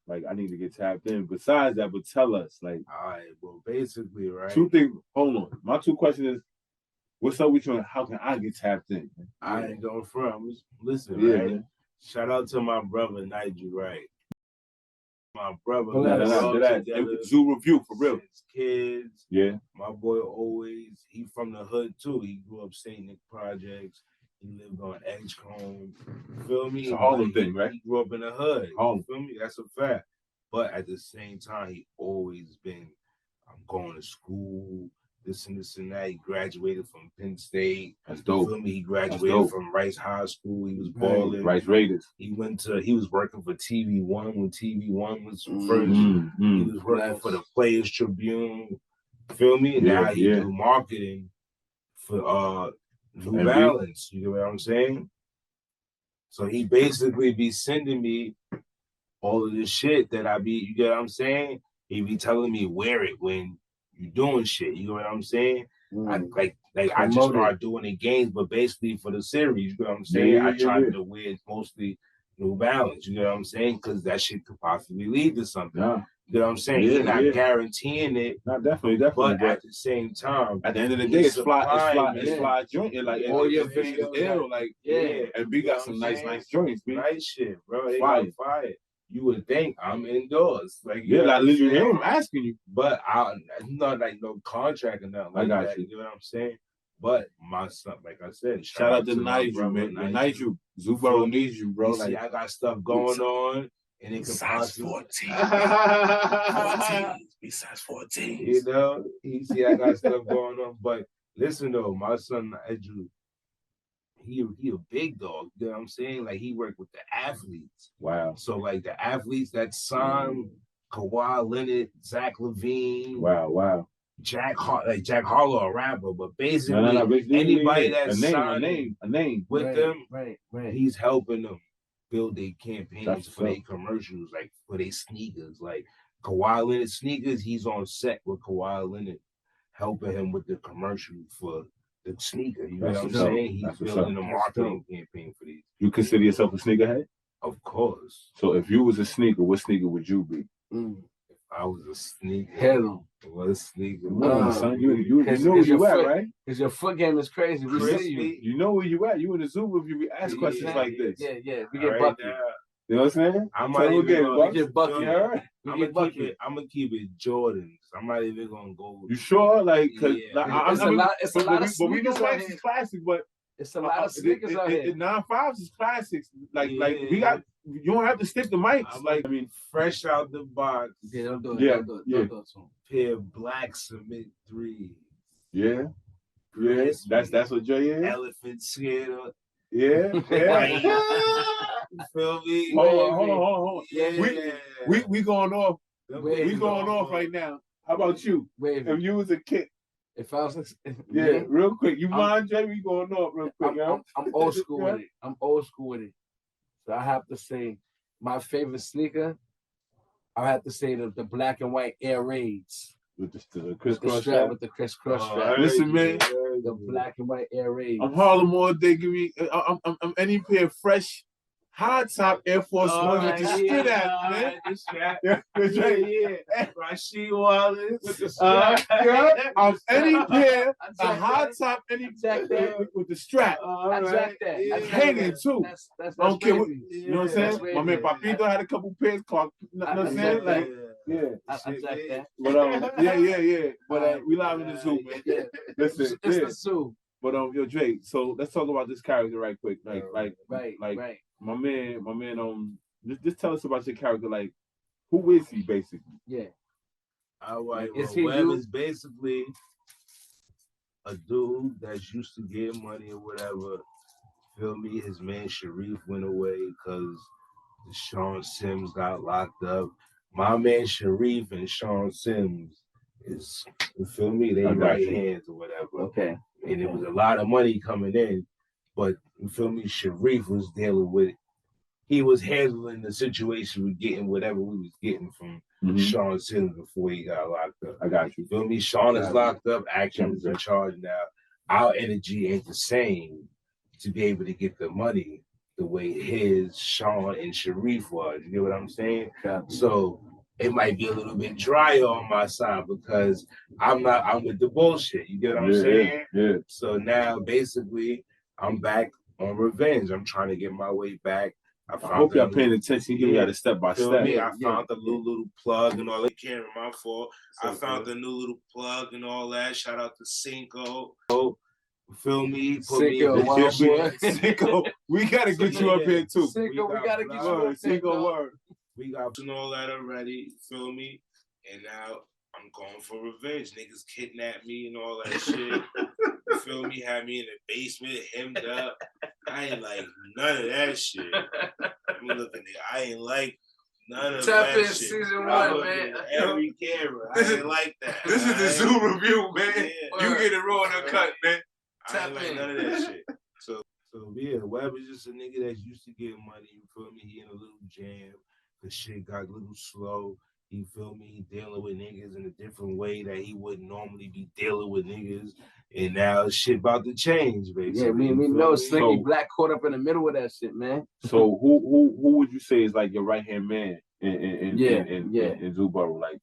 Like, I need to get tapped in. Besides that, but tell us, like, all right, well, basically, right? Two things. Hold on. My two questions is, What's up with you? How can I get tapped in? I ain't going front. Listen, Yeah, right? man. Shout out to my brother Nigel, right? My brother, Zoo Review for real. Kids, yeah. My boy always, he from the hood too. He grew up St. Nick Projects. He lived on Edgecombe. Feel me? It's a Harlem thing, right? He grew up in the hood. Harlem. Feel me? That's a fact. But at the same time, he always been, I'm going to school, this and that. He graduated from Penn State. That's dope. Feel me? He graduated from Rice High School. He was balling. Rice Raiders. He was working for TV1 when TV1 was first. He was working for the Players Tribune. Feel me? Yeah, now he do marketing for New Balance. You know what I'm saying? So he basically be sending me all of this shit that I be, you get what I'm saying? He be telling me wear it when you doing shit. You know what I'm saying? I just started doing the games, but basically for the series, you know what I'm saying? I tried to wear mostly New Balance, you know what I'm saying? Because that shit could possibly lead to something. You know what I'm saying? He's not guaranteeing it. Not definitely. But at the same time, at the end of the day, it's fly joint. Like all your videos, ill. Like and we got some nice joints, man. Nice shit, bro. They fire. You would think I'm indoors, like I'm asking you, but I'm not like no contract or nothing like that. You know what I'm saying? But my son, like I said, shout out to Nigel, man. Nigel, Boro needs you, bro. You see, I got stuff going on, and it can size 14. Besides 14. You know, you see, I got stuff going on. But listen though, my son Nigel, he a big dog. You know what I'm saying? Like he worked with the athletes. Wow. So like the athletes that signed Kawhi Leonard, Zach LaVine. Wow. Jack Harlow, a rapper, but basically anybody that's signed a name with them, right. He's helping them build their campaigns for their commercials, like for their sneakers. Like Kawhi Leonard sneakers, he's on set with Kawhi Leonard, helping him with the commercial for the sneaker. You know what I'm saying? He's building a marketing campaign for these. You consider yourself a sneakerhead? Of course. So if you was a sneaker, what sneaker would you be? If I was a sneaker. Hell. What a sneaker. Son, you know where you at, right? Because your foot game is crazy. We see you. You know where you at. You in the Zoo Review. We ask questions like this. Yeah. We get bucky. You know what I'm saying? I might even get bucky. I'm gonna keep it Jordans. I'm not even gonna go. You sure? Like, cause it's a lot of sneakers. But we know Wax is classic, but it's a lot of sneakers out here. 9.5s is classics. Like we got. You don't have to stick the mics. Fresh out the box. Yeah, don't do it. Don't do it to him. Pair of black cement threes. Yeah. That's what Joy is. Elephant skater. Yeah. You feel me? Hold on. Yeah. We going off. We going off right now. How about you? If you was a kid. If I was, real quick. You mind, Jay? We going off real quick. I'm old school with it. I'm old school with it. So I have to say, my favorite sneaker, I have to say the black and white Air Raids. With the crisscross strap. With the crisscross strap. Listen, man. The black and white Air Raids. I'm Harlem all day. Give me, I'm any pair of fresh, high top Air Force One with the strap at, man. The strap. Yeah. Rasheed Wallace. With the strap. I'm any pair of high top, with the strap. I jack that. It's hanging too. That's I don't care what, crazy. you know what I'm saying? My man Papito had a couple pairs, Clark. You know what I'm saying? Like, I jack that. But yeah. But we live in the Zoo, man. Yeah. Listen, it's the Zoo. But yo, Drake. So let's talk about this character right quick. Like, right. My man. Just tell us about your character. Like, who is he basically? Yeah. Web is basically a dude that's used to get money or whatever. Feel me? His man Sharif went away because Sean Sims got locked up. My man Sharif and Sean Sims is, you feel me? They right hands or whatever. Okay. And it was a lot of money coming in, but you feel me? Sharif was dealing with it. He was handling the situation with getting whatever we was getting from Sean Sims before he got locked up. I got you. Feel me? Sean is locked up. Action is in charge now. Our energy ain't the same to be able to get the money the way Sean and Sharif was. You get what I'm saying? So it might be a little bit drier on my side because I'm with the bullshit. You get what I'm saying? Yeah. So now basically I'm back on revenge. I'm trying to get my way back. I hope y'all paying attention. You got it step by step. I found the little plug and all that. Can't my fault. I found the new little plug and all that. Shout out to Cinco. Feel me? Cinco, we gotta get you up here too. Cinco, we gotta get you up here. Cinco word. We got all that already. Feel me? And now I'm going for revenge. Niggas kidnapped me and all that shit. Feel me? Had me in the basement, hemmed up. I ain't like none of that shit. I'm looking at I ain't like none of that shit. Season 1, man. Every camera. I ain't like that. This is the Zoo review, man. Yeah. You get it raw and cut, man. I ain't like none of that shit. So yeah, Webb is just a nigga that's used to getting money. You feel me? He in a little jam. The shit got a little slow. You feel me? He dealing with niggas in a different way that he wouldn't normally be dealing with niggas. And now shit about to change, basically. Yeah, we know Slinky Black caught up in the middle of that shit, man. So who would you say is like your right hand man in Zoo Boro? Like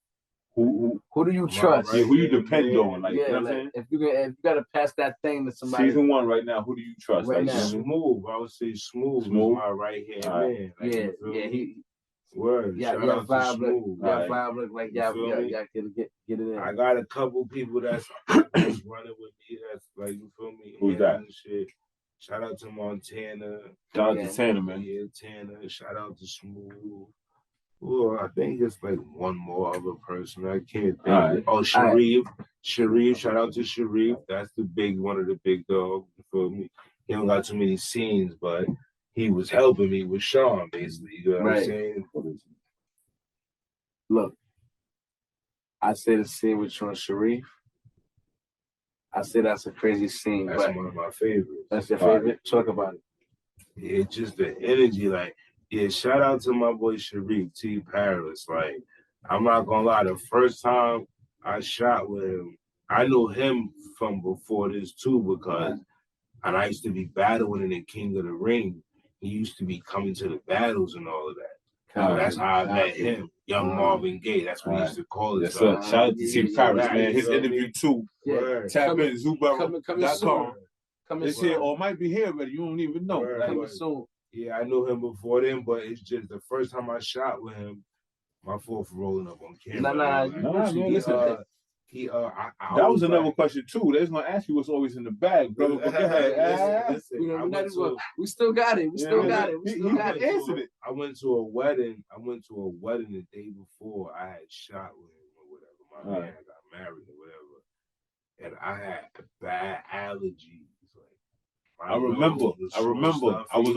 who do you trust? Yeah, who you depend on? Like, you know what I'm saying? If you gotta pass that thing to somebody. Season 1 right now, who do you trust? Right like now. Smooth. I would say Smooth. My right hand man. Like, he. Word. Yeah, vibe look like y'all get it in. I got a couple people that's running with me. That's like, you feel me? Who's that? Shit. Shout out to Montana. Shout out to Tanner, man. Yeah, Tanner. Shout out to Smooth. Well, I think it's like one more other person. I can't think. Oh, Sharif. Sharif. Shout out to Sharif. That's one of the big dogs. You feel me? He don't got too many scenes, but he was helping me with Sean, basically. You know what I'm saying? Look, I say the scene with you and Sharif. I say that's a crazy scene. That's one of my favorites. That's your favorite? Talk about it. Yeah, it's just the energy. Like, yeah, shout out to my boy Sharif T. Paris. Like, I'm not gonna lie, the first time I shot with him, I knew him from before this too, because and I used to be battling in the King of the Ring. He used to be coming to the battles and all of that. That's how I met him. Young Marvin Gaye. That's what he used to call it. Yes, sir. Shout out to T. Paris, man. His interview too. Tap in ZooBoro.com. It's here or might be here already. You don't even know. Coming soon. Yeah, I knew him before then, but it's just the first time I shot with him. My fault for rolling up on camera. That was another question too. They was gonna ask you what's always in the bag, brother. But go ahead. We still got it. We still got it. Answered it. I went to a wedding. The day before I had shot with him or whatever. My man got married or whatever, and I had bad allergies. I remember. I was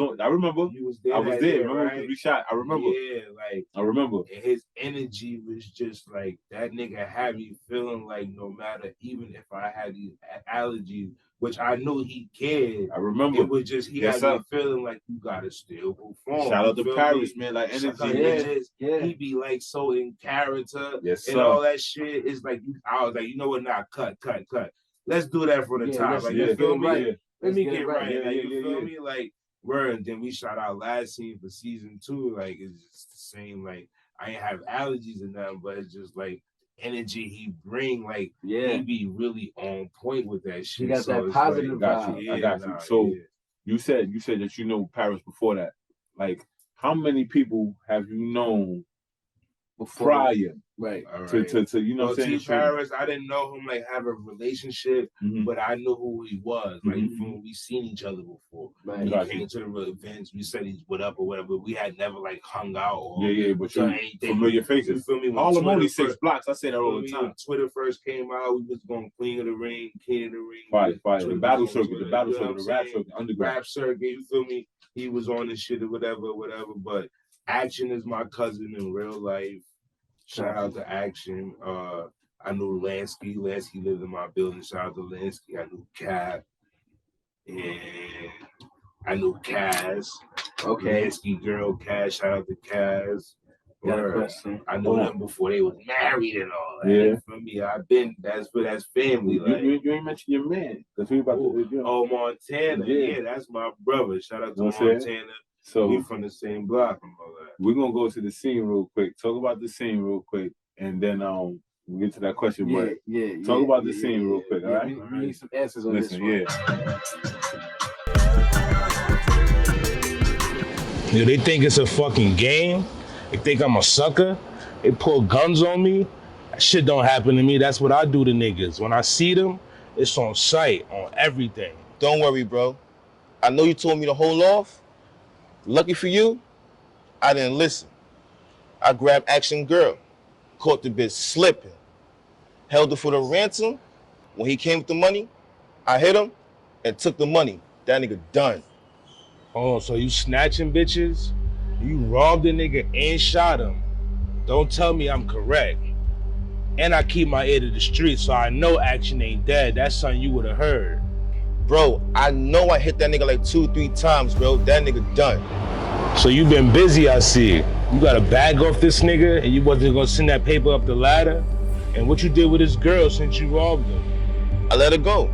there. Remember right? We shot. I remember. Yeah, like I remember. And his energy was just like that nigga had me feeling like no matter, even if I had these allergies, which I knew he cared. I remember. It was just he had me feeling like you gotta still perform. Shout out to Paris, man. Like energy. He be like so in character and all that shit. It's like I was like, you know what? Now cut. Let's do that from the top. Like you feel me? Let me get right. You feel me? Like, and then we shot our last scene for season 2. Like, it's just the same. Like, I ain't have allergies and nothing, but it's just like energy he bring. Like, he be really on point with that shit. He got that positive vibe. I got you. So you said that you know Paris before that. Like, how many people have you known prior? Right. To you know what I'm saying? Paris, I didn't know him like have a relationship, but I knew who he was. Like we seen each other before. Right. He came to the events, we said he's what up or whatever. We had never like hung out or but you familiar faces. You feel me? All them only 6 blocks. I say that all the time. When Twitter first came out, we was going King of the Ring. Fire. The battle circuit, the rap circuit, underground. Rap circuit, you feel me? He was on this shit or whatever. But Action is my cousin in real life. Shout out to Action. I knew Lansky. Lansky lived in my building. Shout out to Lansky. I knew Cap. And I knew Kaz. Okay. Lansky girl, Kaz. Shout out to Kaz. I knew them before they was married and all that. Yeah. For me, I've been, that's family. Like, you ain't mentioned your man. That's who you about to do. Oh, Montana. Yeah, that's my brother. Shout out to Montana. So we from the same block and all that. We're gonna go to the scene real quick. Talk about the scene real quick, and then we'll get to that question. Talk about the scene real quick, all right? We need some answers on this one. Yo, they think it's a fucking game. They think I'm a sucker. They pull guns on me. That shit don't happen to me. That's what I do to niggas. When I see them, it's on sight, on everything. Don't worry, bro. I know you told me to hold off. Lucky for you, I didn't listen. I grabbed Action Girl, caught the bitch slipping, held her for the ransom. When he came with the money, I hit him and took the money. That nigga done. Oh, so you snatching bitches? You robbed a nigga and shot him. Don't tell me I'm correct. And I keep my ear to the street, so I know Action ain't dead. That's something you would've heard. Bro, I know I hit that nigga like 2-3 times, bro. That nigga done. So you been busy, I see. You got a bag off this nigga and you wasn't gonna send that paper up the ladder? And what you did with this girl since you robbed her? I let her go.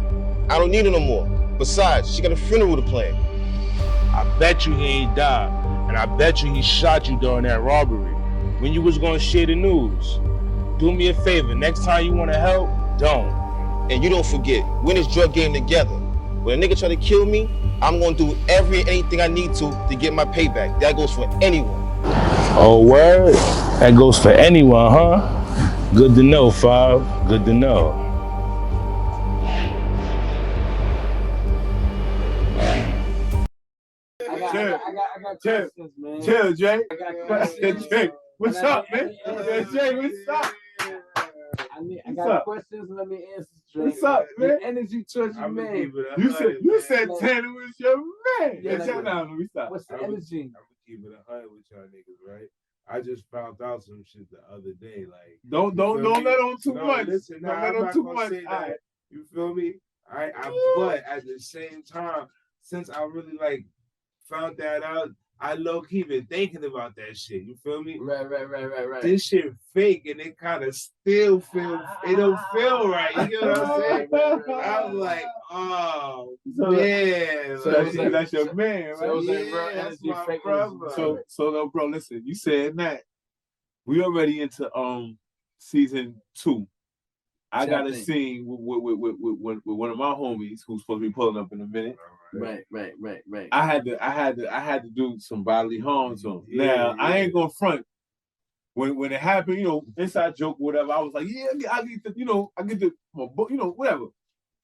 I don't need her no more. Besides, she got a funeral to plan. I bet you he ain't died. And I bet you he shot you during that robbery. When you was gonna share the news. Do me a favor, next time you wanna help, don't. And you don't forget, we're in this drug game together. When a nigga try to kill me, I'm gonna do anything I need to get my payback. That goes for anyone. Oh, word? That goes for anyone, huh? Good to know, Five. Good to know. I got questions, man. Chill, Jay. I got questions. Jay, what's up, man? Jay, what's up? I got questions. Let me answer straight. What's up, man? The energy towards you, man. You said Tanner was your man. Yeah, let me stop. What's the energy? I'm gonna keep it 100 with y'all niggas, right? I just found out some shit the other day. Like, don't let on too much. Listen, don't let on too much. Right. You feel me? But at the same time, since I really like found that out, I low-key been thinking about that shit. You feel me? Right. This shit fake, and it kind of still it don't feel right. You know what I'm saying? I'm like, oh, yeah. So that's your man, right? That's my brother. So, bro, listen. You said that. We already into season 2. I got a scene with one of my homies who's supposed to be pulling up in a minute. Right. I had to do some bodily harm to him. Now I ain't gonna front. When it happened, inside joke, whatever. I was like, I get the whatever.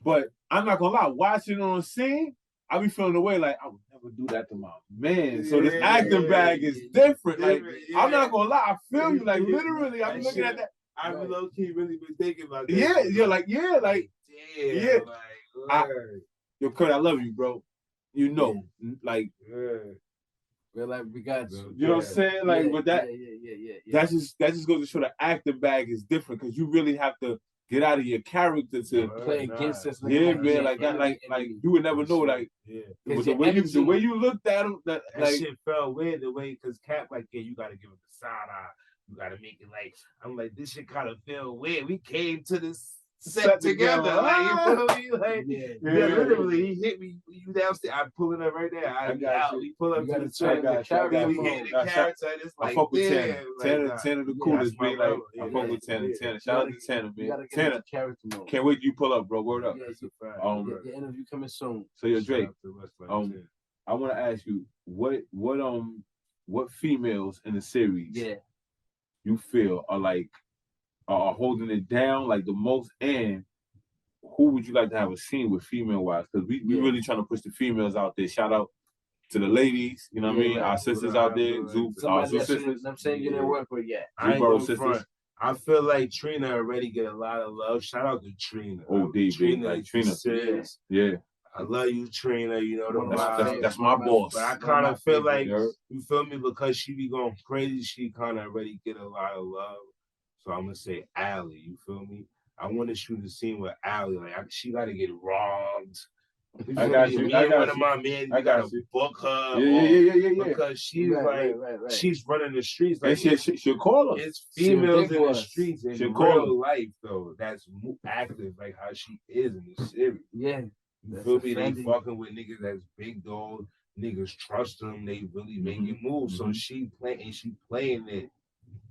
But I'm not gonna lie, watching on scene, I be feeling the way like I would never do that to my man. So this acting bag is different. Like I'm not gonna lie, I feel you. Like literally, I'm looking at that. I low key really been thinking about that. Yo, Kurt, I love you, bro. Like, Real life, we got you. You know what I'm saying? Like, but that just goes to show the acting bag is different because you really have to get out of your character to play against us. Yeah, man. Like you would never know. Like, the way you looked at him, that shit felt weird. The way, because Cap, like, you gotta give him the side eye. You gotta make it like, I'm like, this shit kind of feel weird. We came to this set together. Like, you feel me? Like, literally, he hit me. You downstairs. I pull it up right there. I got you. We pull up to the train. We hit the character. It's like, I fuck with Tanner. Tanner the coolest, man. Like, I fuck with Tanner. Shout out to Tanner, man. Tanner, can't wait you pull up, bro. Word up. The interview coming soon. So, yo, Drake, I want to ask you, what females in the series you feel are holding it down like the most, and who would you like to have a scene with female wise? Because we really trying to push the females out there. Shout out to the ladies, you know what I mean? Our sisters out there, our Zoo sisters. I'm saying you didn't work with yet. Boro sisters. I feel like Trina already get a lot of love. Shout out to Trina. Oh, Trina. Serious. Yeah. I love you, Trina. You know that's my boss. But I kind of feel like, you feel me, because she be going crazy, she kind of already get a lot of love. So I'm gonna say Allie. You feel me? I want to shoot a scene with Allie. Like she gotta get robbed. I got you. One of my men, you gotta book her. Yeah. Because she's she's running the streets. Like, and she'll call her. It's females in the streets in real life, though. That's active, like how she is in the series. Yeah. You feel me? They fucking with niggas that's big dog, niggas trust them. They really making moves. So she playing it.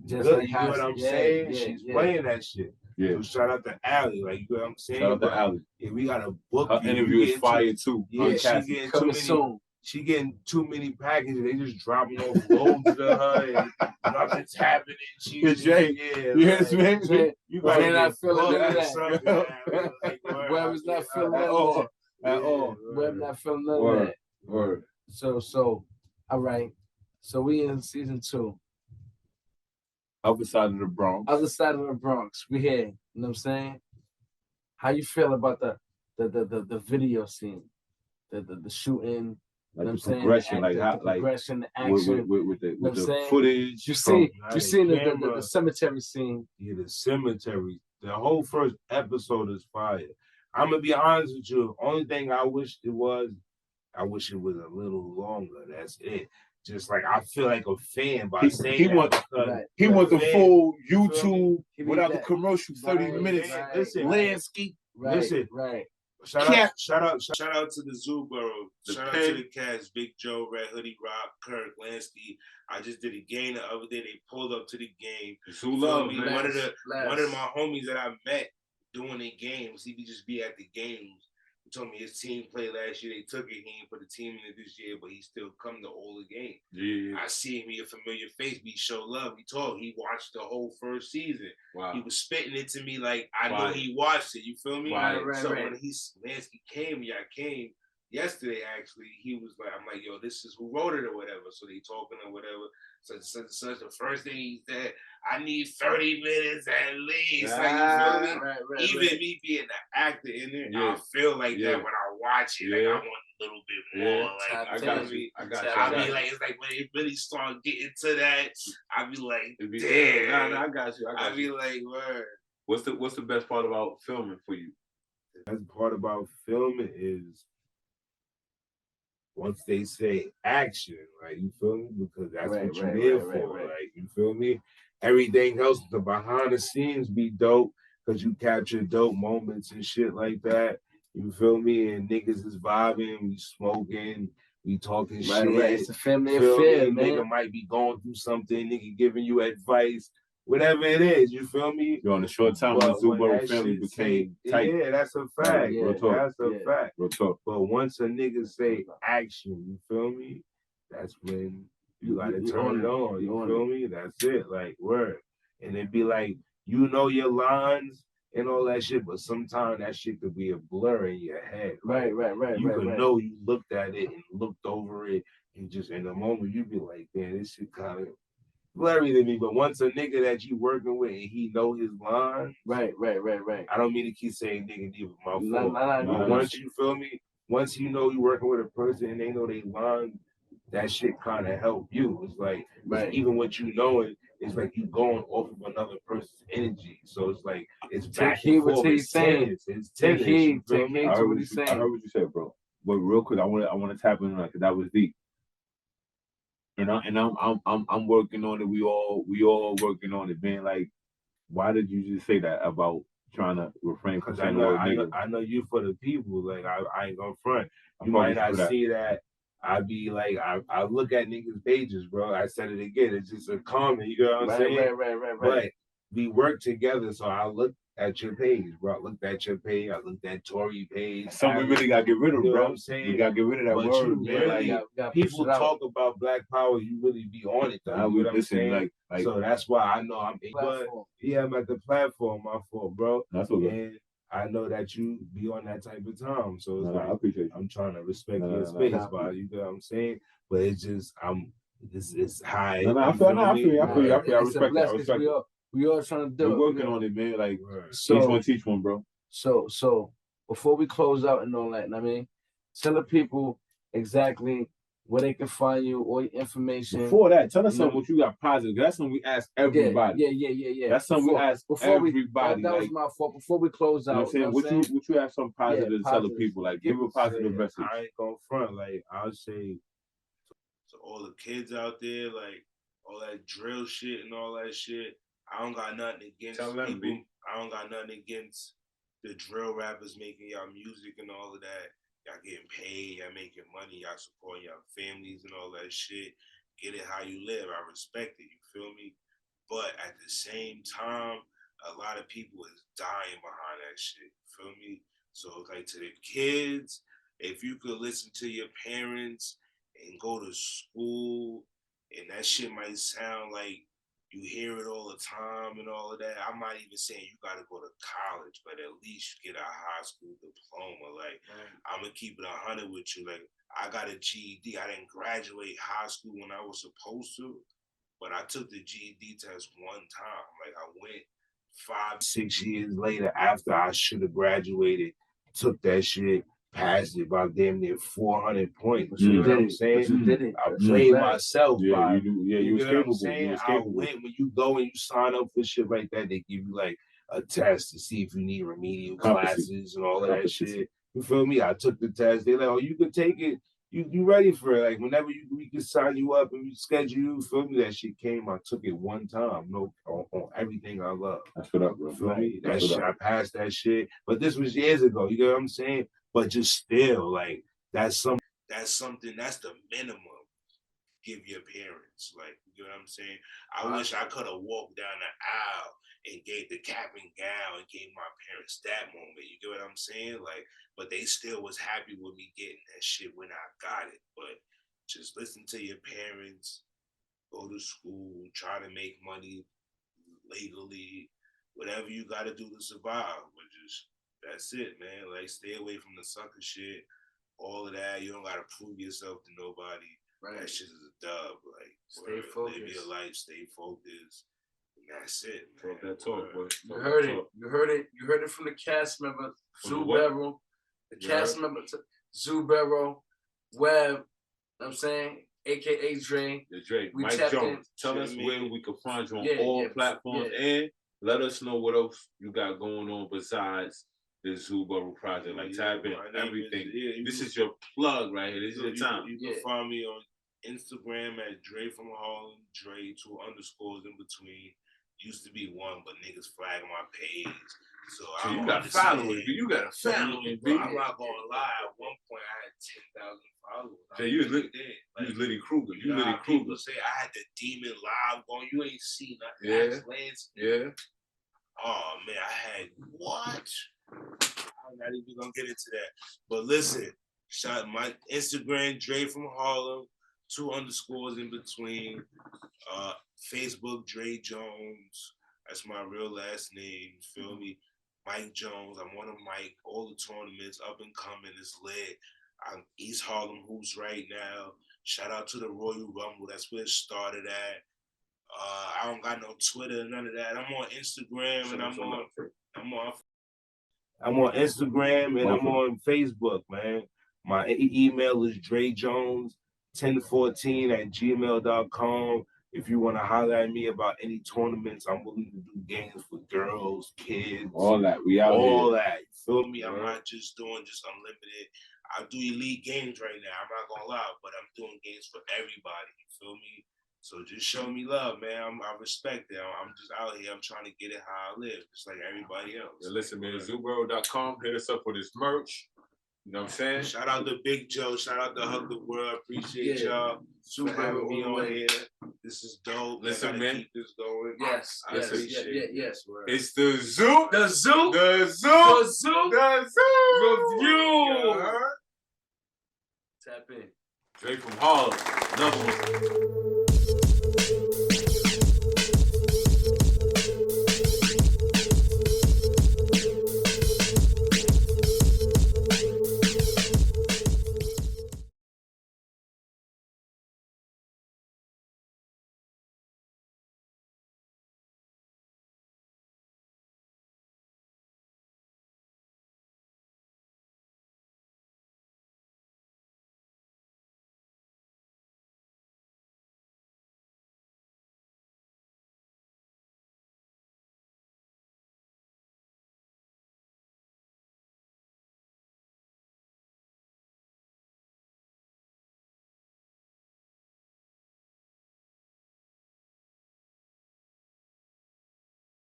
Just Good, like you know what I'm saying? She's playing that shit. Yeah. So shout out to Allie, like, you know what I'm saying? Shout out to Allie. Yeah, we got a book. Her interview is fire too. Yeah, she getting too many packages. They just dropping off loads to her and nothing's happening. She's Jay. Yes, man. You gotta not feeling none of that. Web is not feeling none of that. At all. Web not feeling none of that. Word. So, all right. So we in season 2. Other side of the Bronx. Other side of the Bronx. We here. You know what I'm saying? How you feel about the video scene? The shooting, like the progression, like how, like progression, the action with the saying? footage. You see the cemetery scene. Yeah, the cemetery. The whole first episode is fire. I'm gonna be honest with you. Only thing I wish it was a little longer. That's it. Just like I feel like a fan by saying he want the full YouTube without the commercials. 30 minutes. Listen, Lansky. Listen. Right. Shout out to the Zoo Boro. Shout out to the cats, Big Joe, Red Hoodie Rock, Kirk, Lansky. I just did a game the other day. They pulled up to the game. Zoo love, me. man. One of my homies that I met doing the games, he could just be at the games. He told me his team played last year. They took it. He ain't put the team in it this year, but he still come to all the games. Yeah. I see him. He a familiar face. We show love. We talk. He watched the whole first season. Wow. He was spitting it to me like I know he watched it. You feel me? Right. When Lansky came, came yesterday actually. He was like, I'm like, yo, this is who wrote it or whatever. So they talking or whatever. So the first thing he said, I need 30 minutes at least. Like, you feel me? Even me being an actor in there, I feel like that when I watch it. Like I want a little bit more. Like I got you. I be like, it's like when they really start getting to that, I be like, damn. I got you. I be like, word. What's the best part about filming for you? The best part about filming is once they say action, like, you feel me? Because that's what you're there for. Like, you feel me? Everything else, the behind the scenes be dope because you capture dope moments and shit like that. You feel me? And niggas is vibing, we smoking, we talking shit. Right. It's a family affair, man. Nigga might be going through something, nigga giving you advice. Whatever it is, you feel me? Yo, in a short time, the Zoo Boro family became tight. Yeah, that's a fact. Real talk. That's a fact. Real talk. But once a nigga say action, you feel me? That's when you gotta turn it on. You feel me? That's it. Like, word. And it be like, you know your lines and all that shit, but sometimes that shit could be a blur in your head. Right. You can know you looked at it and looked over it, and just in the moment you be like, man, this shit kind of blurry to me. But once a nigga that you working with and he know his line, right. I don't mean to keep saying nigga deep with my phone. No. Once you feel me, once you know you working with a person and they know they line, that shit kind of help you. It's like even what you know it's like you going off of another person's energy. So it's like it's back and forth. It's tennis. Take heed to what he's saying. I heard what you said, bro. But real quick, I want to tap in on that because that was deep. And I'm working on it. We all working on it, man. Like, why did you just say that about trying to refrain from saying the word nigga? I know you for the people. Like I ain't gonna front. You might not see that. I be like, I look at niggas' pages, bro. I said it again. It's just a comment. You know what I'm saying? Right. But we work together, so I look at your page, bro. I looked at your page. I looked at Tory page. Something we really gotta get rid of, you know bro. What I'm saying? We gotta get rid of that but word, you man. really, people talk about Black Power. You really be on it, though. You know what I'm saying? Like, so that's why I know I'm. But yeah, I'm at the platform. My fault, bro. That's okay. And I know that you be on that type of time. So it's I appreciate you. I'm trying to respect your space, but you know what I'm saying? But it's just it's high. I feel you. I respect that. We all trying to do it. We're working on it, man. Like, teach one, bro. So before we close out and all that, I mean, tell the people exactly where they can find you, all your information. Before that, tell us something what you got positive. That's something we ask everybody. Yeah. That's something we ask everybody. That was my fault. Before we close out, you know what I'm saying? Would you have some positive to tell the people? Like, give a positive message. I ain't gonna front. Like, I'll say to all the kids out there, like all that drill shit and all that shit. I don't got nothing against people. I don't got nothing against the drill rappers making y'all music and all of that. Y'all getting paid, y'all making money, y'all supporting y'all families and all that shit. Get it how you live. I respect it, you feel me? But at the same time, a lot of people is dying behind that shit, you feel me? So like to the kids, if you could listen to your parents and go to school, and that shit might sound like you hear it all the time and all of that. I'm not even saying you got to go to college, but at least get a high school diploma. Like, I'm going to keep it 100 with you. Like, I got a GED. I didn't graduate high school when I was supposed to, but I took the GED test one time. Like, I went 5-6 years later after I should have graduated, took that shit, passed it by damn near 400 points. You know what I'm saying? You did it. I played myself. Yeah, you was capable. I went, when you go and you sign up for shit like that, they give you like a test to see if you need remedial classes and all of that shit. You feel me? I took the test. They're like, oh, you could take it. You ready for it? Like whenever we can sign you up and we schedule you. Feel me? That shit came. I took it one time. No, on everything I love. That's what up, bro. Feel me? That shit. I passed that shit. But this was years ago. You know what I'm saying? But just still, like that's something. That's the minimum. Give your parents, like, you know what I'm saying? I wish I could have walked down the aisle and gave the cap and gown and gave my parents that moment. You get what I'm saying? Like, but they still was happy with me getting that shit when I got it. But just listen to your parents, go to school, try to make money legally, whatever you got to do to survive. But just that's it, man. Like, stay away from the sucker shit, all of that. You don't got to prove yourself to nobody. Right. That shit is a dub. Like, stay focused. Live your life, stay focused. And that's it, man. Talk that talk, boy. You heard it. You heard it. You heard it from the cast member, Zubero. The cast member, Zubero, Web. You know what I'm saying? A.K.A. Dre. The Dre. Mike Jones. Tell us where we can find you on all platforms and let us know what else you got going on besides the Zubero project. Like, tap in everything. This is your plug right here. This is your time. You can find me on Instagram at Dre from Harlem. Dre, 2 underscores in between. Used to be 1, but niggas flagging my page. So you got a following. You got a following. I'm not gonna lie. At one point, I had 10,000 followers. So you was Liddy Kruger. You Liddy Kruger. People say I had the Demon Live going. You ain't seen nothing. Yeah. Lansky. Yeah. Oh man, I had what? I'm not even gonna get into that. But listen, shout my Instagram, Dre from Harlem, 2 underscores in between. Facebook, Dre Jones. That's my real last name. Feel me? Mike Jones. I'm on a mic. All the tournaments up and coming. It's lit. I'm East Harlem Hoops right now. Shout out to the Royal Rumble. That's where it started at. I don't got no Twitter, none of that. I'm on Instagram and I'm on Instagram and I'm on Facebook, man. My email is drejones1014@gmail.com. If you want to holler at me about any tournaments, I'm willing to do games for girls, kids, all that. We out all here. that. You feel me? I'm not just doing unlimited. I do elite games right now. I'm not gonna lie, but I'm doing games for everybody. You feel me? So just show me love, man. I respect it. I'm just out here. I'm trying to get it how I live, just like everybody else. Yeah, listen, man, Zubero.com. Hit us up for this merch. You know what I'm saying? Shout out to Big Joe. Shout out to Hug the World. Appreciate y'all for having me on here. This is dope. Listen, man. Keep this going. Yes. I appreciate it. Yes. It's the Zoo. The Zoo. The Zoo. The Zoo. The Zoo. Review. Yeah. Tap in. Dre from Harlem. Another one.